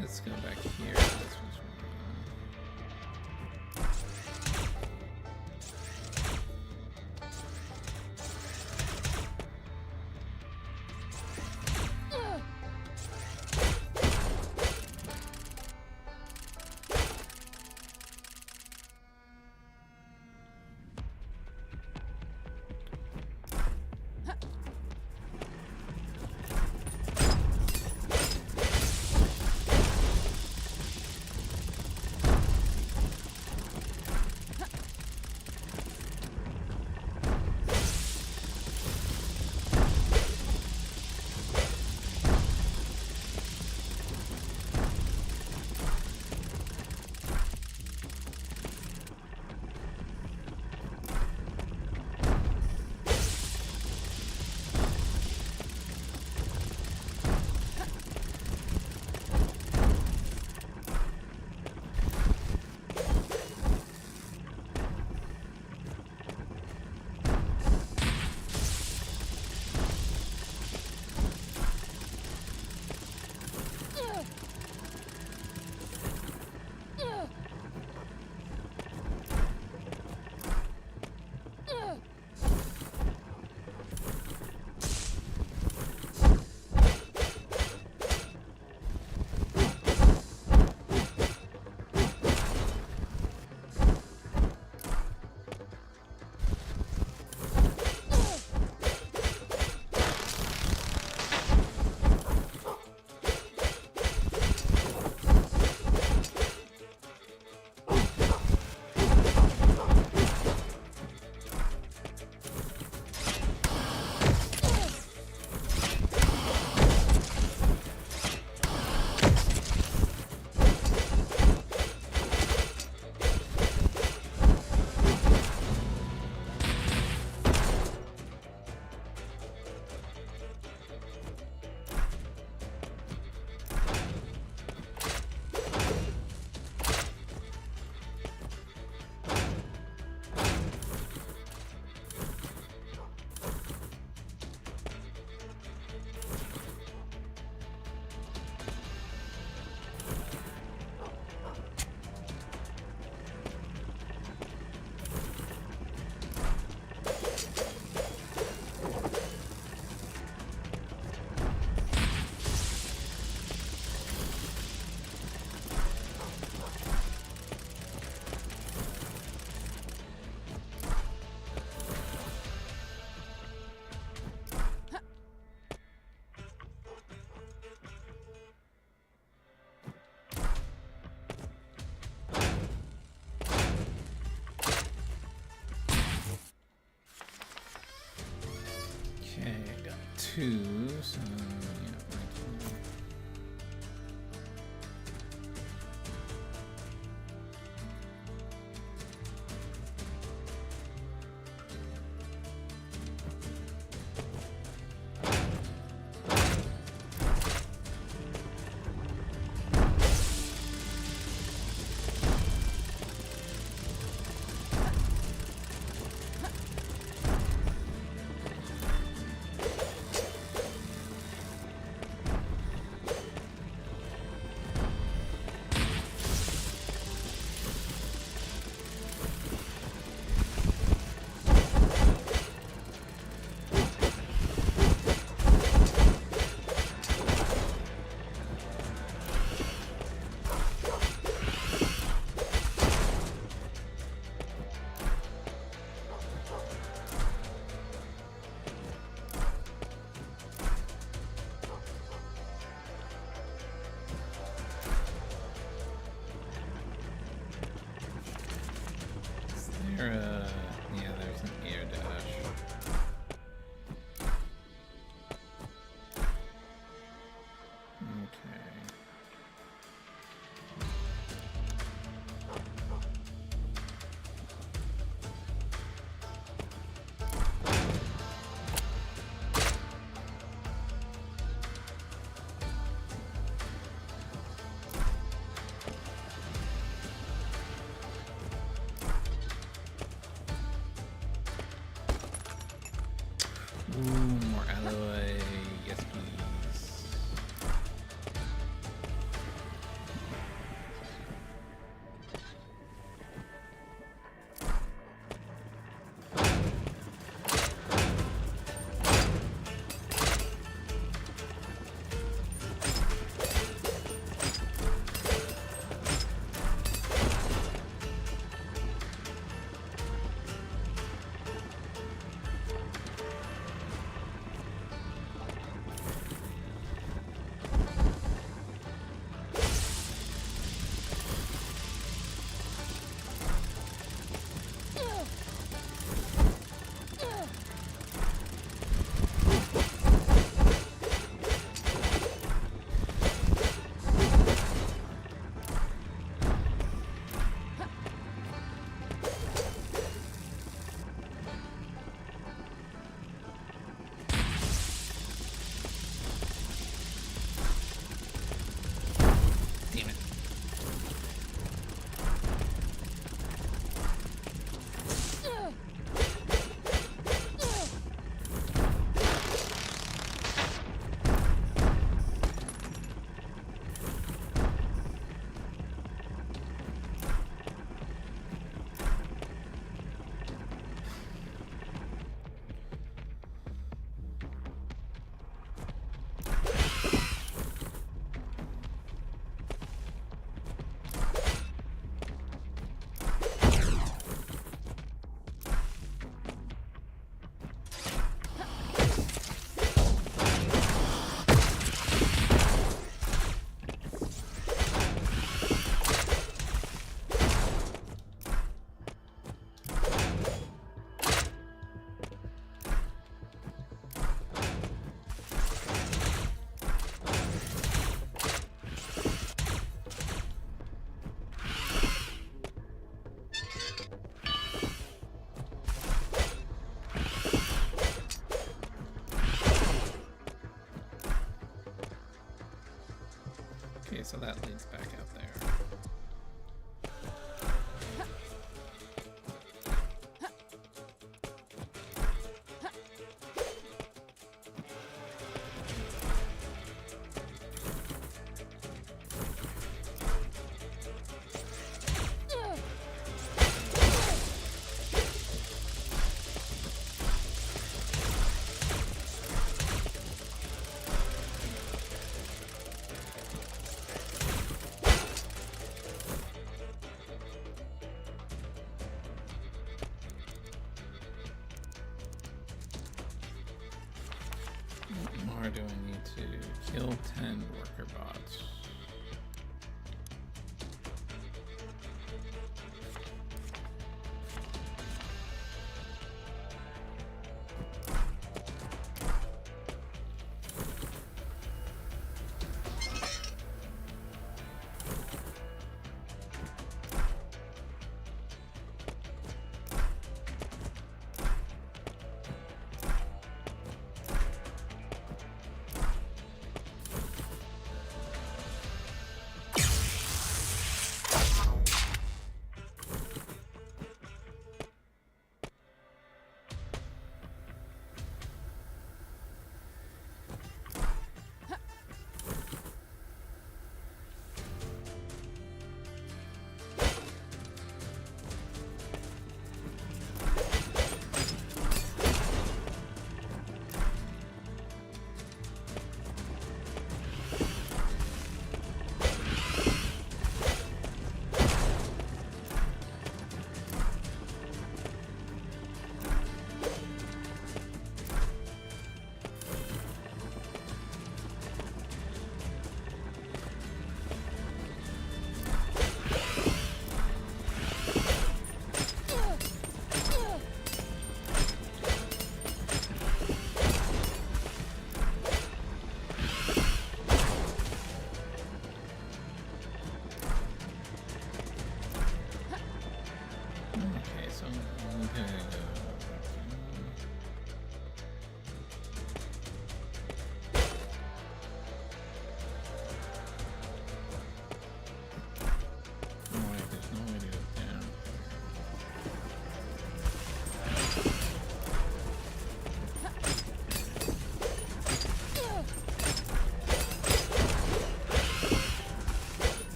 A: Let's go back here. This was 2, so yeah, 19. Yeah, there's an air dash. Okay. Ooh, more alloy. Yes, please. Damn it. Okay, so that leads back out there. What more do I need to kill 10 worker bots?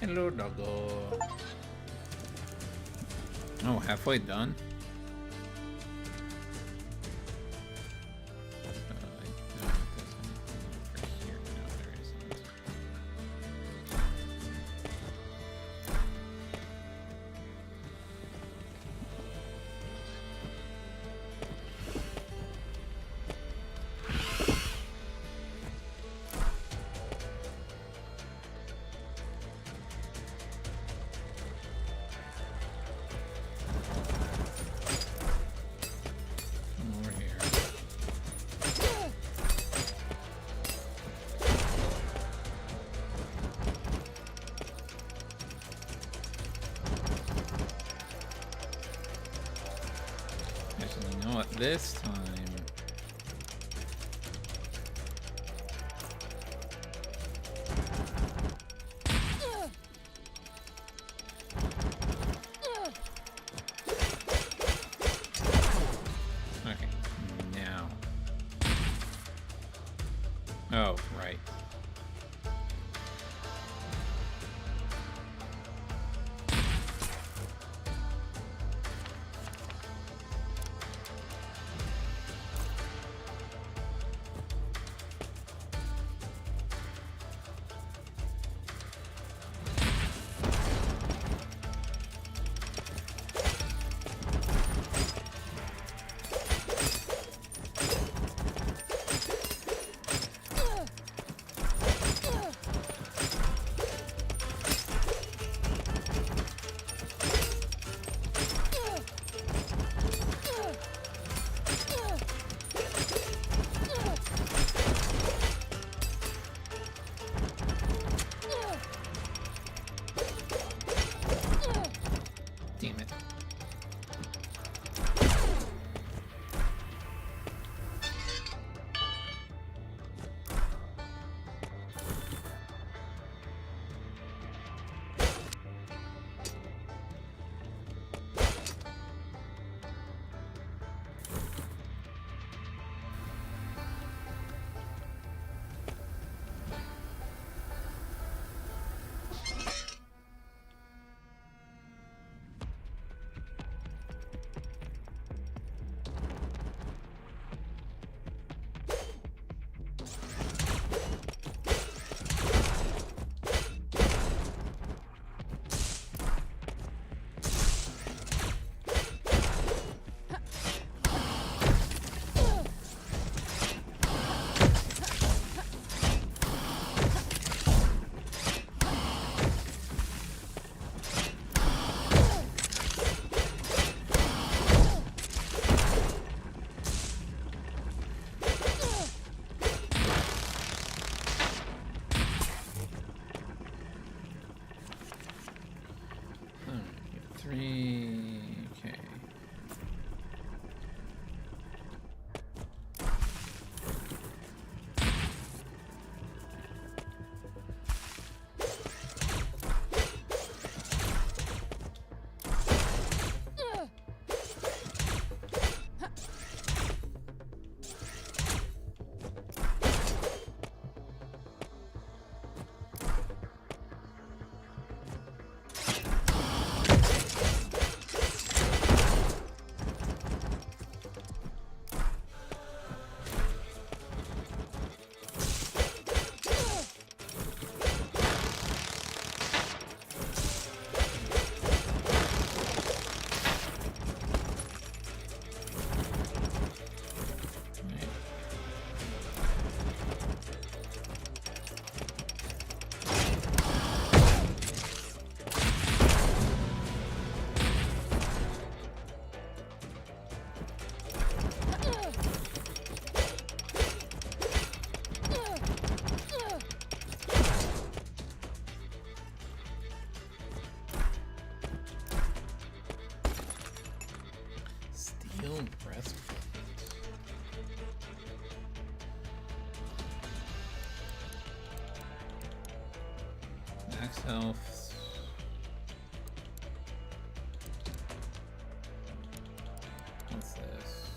A: Hello, doggo. Oh, halfway done? This time. Okay, now. Oh, right. Okay. Max health. What's this?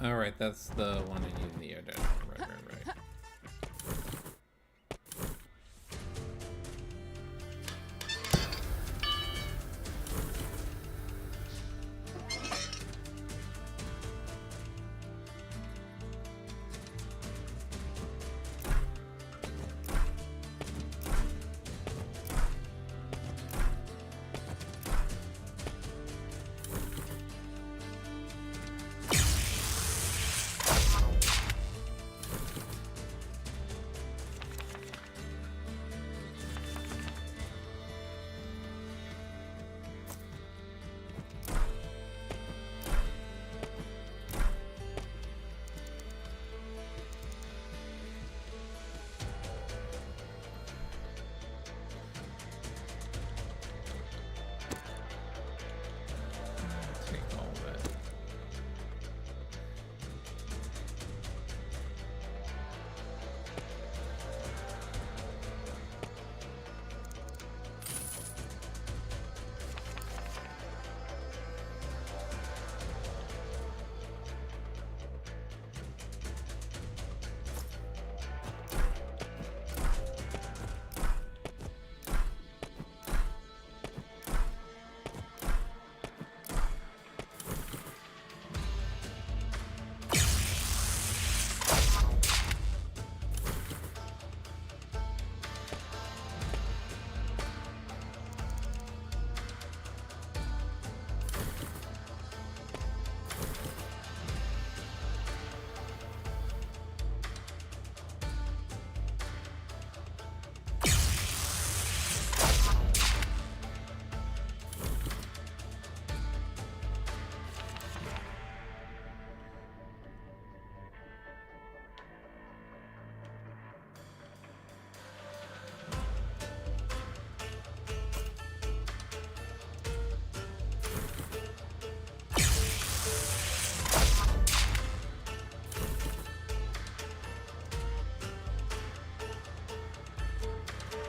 A: Alright, that's the one I need in the air dash.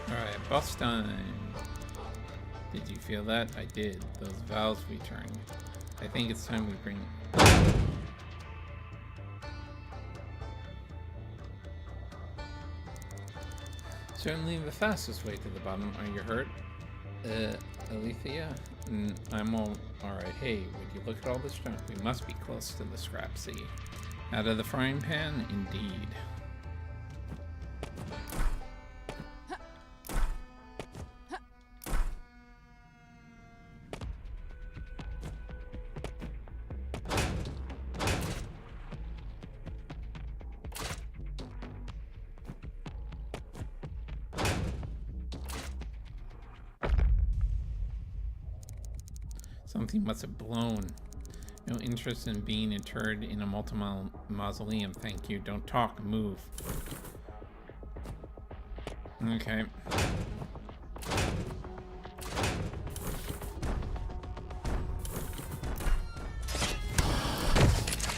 A: Right. Boss time. Did you feel that? I did. Those valves returned. I think it's time we bring... Certainly the fastest way to the bottom. Are you hurt? Alethea? I'm alright. Hey, would you look at all this junk? We must be close to the scrap sea. Out of the frying pan? Indeed. Something must have blown. No interest in being interred in a mausoleum, thank you. Don't talk, move. Okay.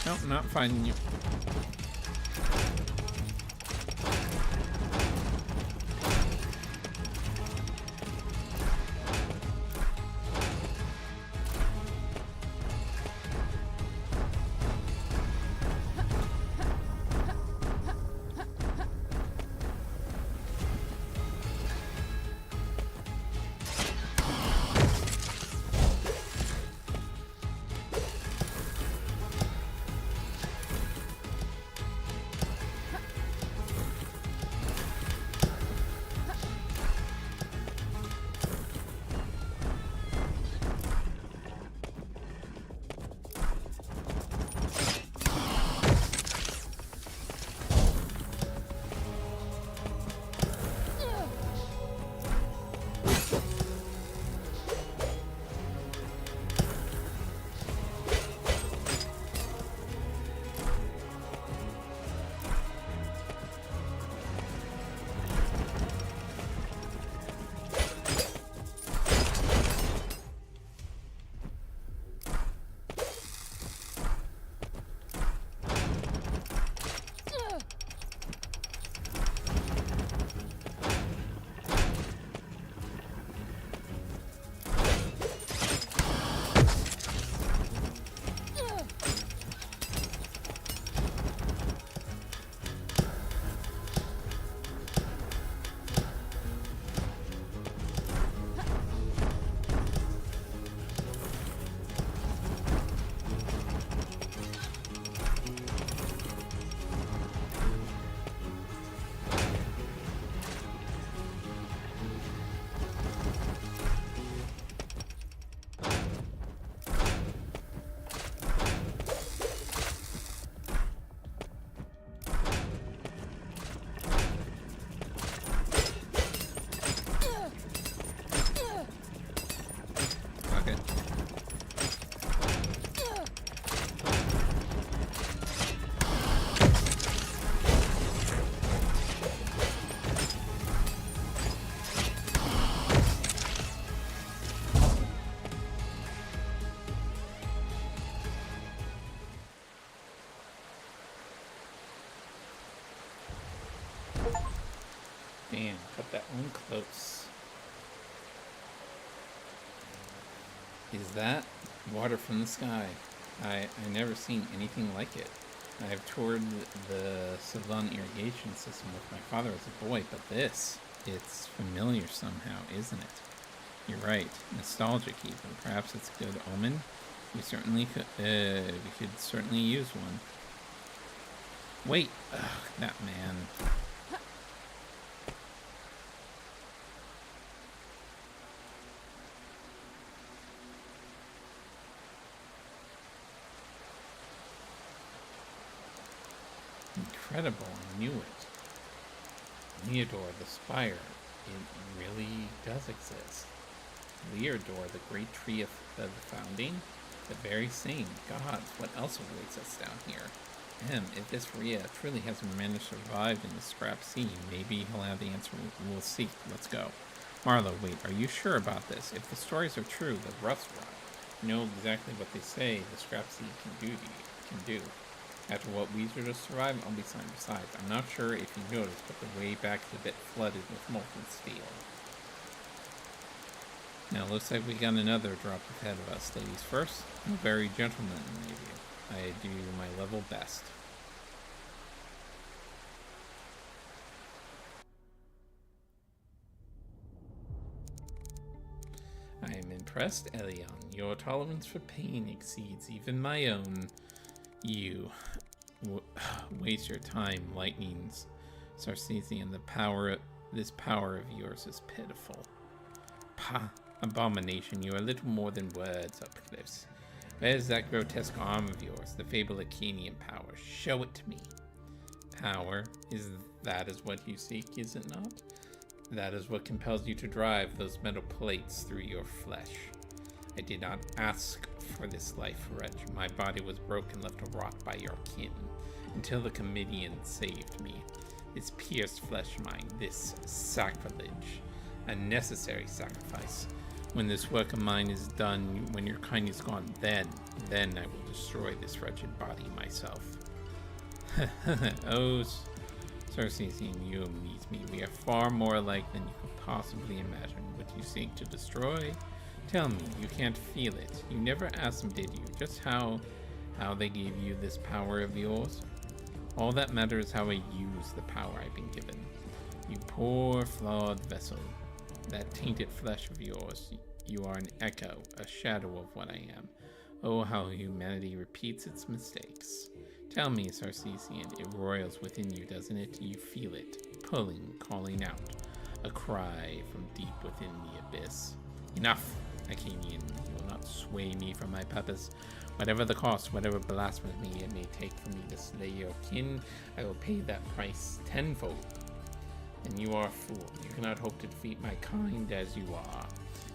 A: Nope, not finding you. man, cut that one close. Is that water from the sky? I never seen anything like it. I have toured the Savon irrigation system with my father as a boy, but this, it's familiar somehow, isn't it? You're right, nostalgic even. Perhaps it's a good omen. We could certainly use one. Wait, ugh, that man. Incredible, I knew it. Leodor, the spire, it really does exist. Leodor, the great tree of the founding, the very same. Gods, what else awaits us down here? If this Rhea truly hasn't managed to survive in the scrap sea, maybe he'll have the answer we'll seek. Let's go. Marlo, wait, are you sure about this? If the stories are true, the roughs rot. You know exactly what they say the scrap sea can do. After what Weezer just survived, I'll be signed. Besides, I'm not sure if you noticed, but the way back is a bit flooded with molten steel. Now, looks like we got another drop ahead of us. Ladies first, I'm very gentlemanly of you. I do my level best. I am impressed, Elion. Your tolerance for pain exceeds even my own. You waste your time, lightnings. Sarcesian, this power of yours is pitiful. Pah, abomination, you are little more than words up close. Where's that grotesque arm of yours, the fabled Acanian power? Show it to me. Power? Is what you seek, is it not? That is what compels you to drive those metal plates through your flesh. I did not ask for this life, wretch. My body was broken, left to rot by your kin, until the comedian saved me. This pierced flesh of mine, this sacrilege, a necessary sacrifice. When this work of mine is done, when your kind is gone, then I will destroy this wretched body myself. Oh, Sarcesian, you amaze me. We are far more alike than you could possibly imagine. What you seek to destroy? Tell me, you can't feel it. You never asked them, did you? Just how they gave you this power of yours? All that matters is how I use the power I've been given. You poor, flawed vessel. That tainted flesh of yours, you are an echo, a shadow of what I am. Oh, how humanity repeats its mistakes. Tell me, Sarcesian, it roils within you, doesn't it? You feel it, pulling, calling out. A cry from deep within the abyss. Enough, Acanian. You will not sway me from my purpose. Whatever the cost, whatever blasphemy it may take for me to slay your kin, I will pay that price tenfold. And you are a fool. You cannot hope to defeat my kind as you are.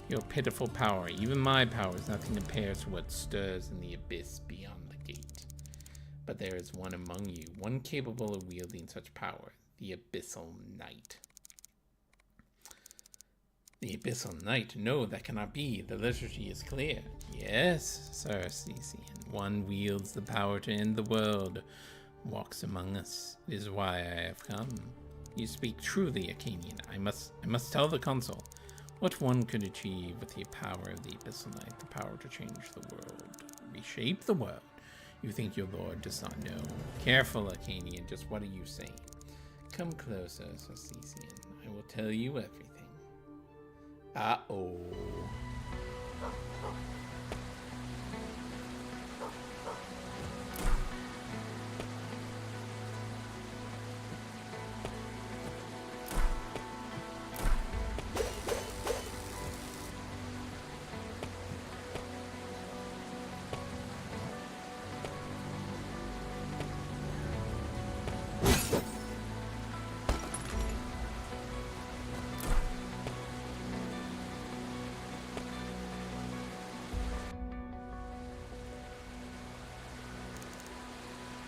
A: Your pitiful power, even my power, is nothing compared to what stirs in the abyss beyond the gate. But there is one among you, one capable of wielding such power, the Abyssal Knight. The Abyssal Knight? No, that cannot be. The liturgy is clear. Yes, Sarcesian, one wields the power to end the world, walks among us. It is why I have come. You speak truly, Acanian. I must tell the consul what one could achieve with the power of the Abyssal Knight, the power to change the world, reshape the world. You think your lord does not know. Careful, Acanian, just what are you saying? Come closer, Sarcesian. I will tell you everything. Uh-oh.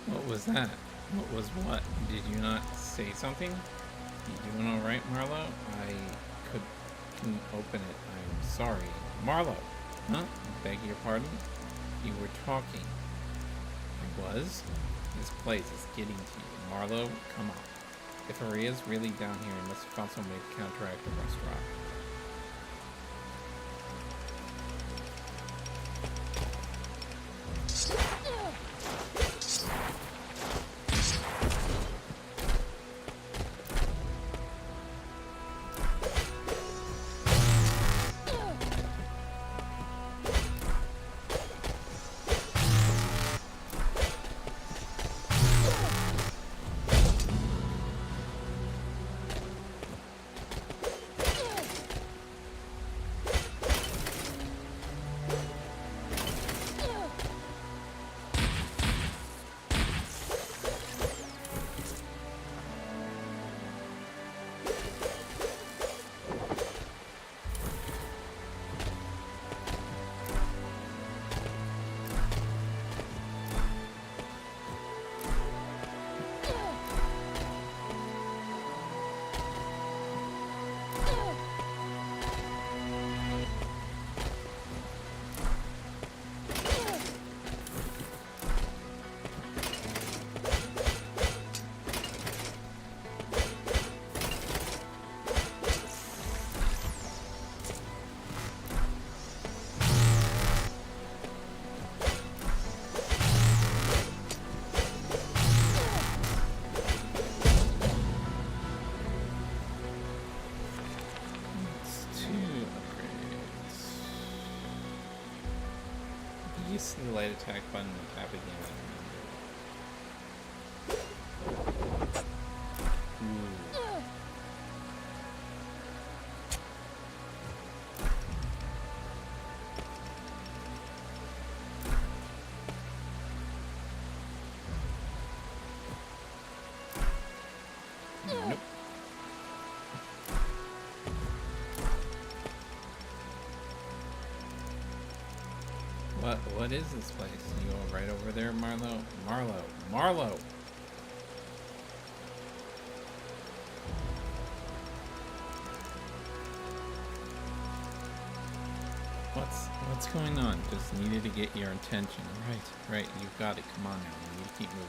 A: What was that? What was what? Did you not say something? You doing alright, Marlo? I couldn't open it. I'm sorry. Marlo! Huh? Beg your pardon? You were talking. I was? This place is getting to you. Marlo, come on. If Aria's really down here, he must have found some way to counteract the restaurant. Use the light attack button and tap again. Nope. What is this place? You go right over there, Marlo? Marlo! What's going on? Just needed to get your attention. Right, you've got it. Come on now, we need to keep moving.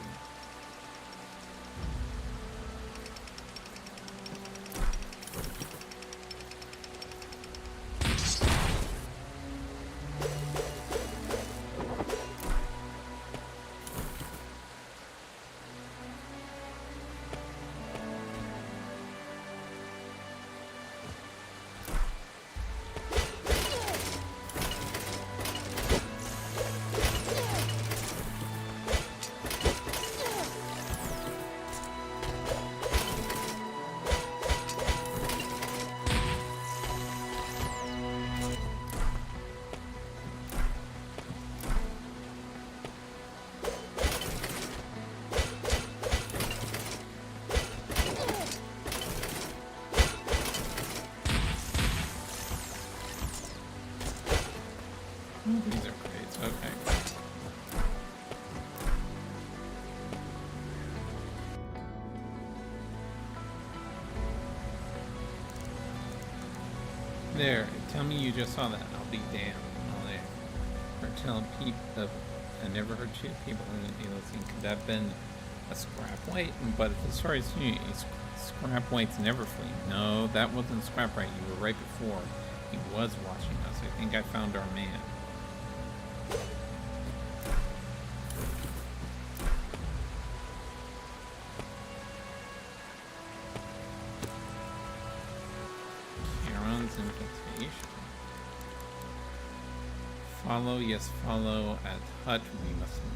A: These are crates, okay. There, tell me you just saw that. I'll be damned. Oh, there. Or tell people, I never heard people listening. Could that have been a scrap white? But as far as you, scrap whites never flee. No, that wasn't scrap white. You were right before. He was watching us. I think I found our man. Invitation. Follow, yes, follow. At hut we must meet.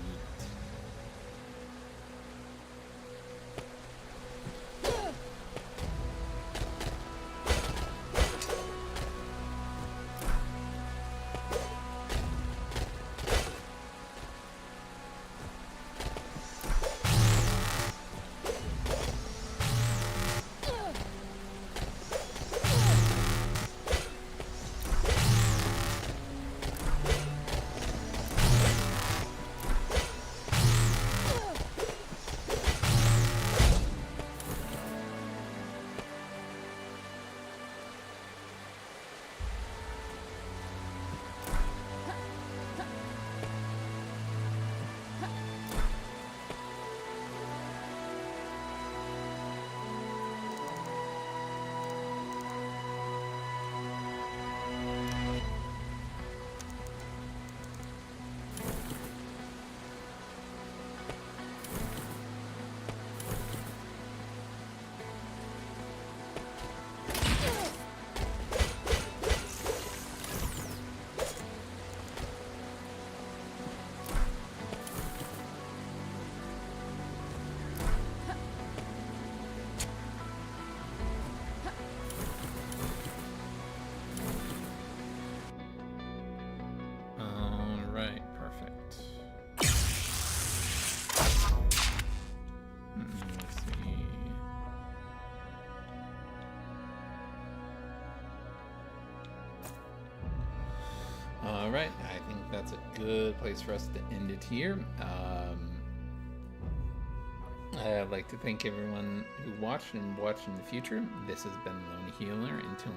A: right, perfect. Let's see. All right, I think that's a good place for us to end it here. I'd like to thank everyone who watched and watched in the future. This has been LonelyHealer. Until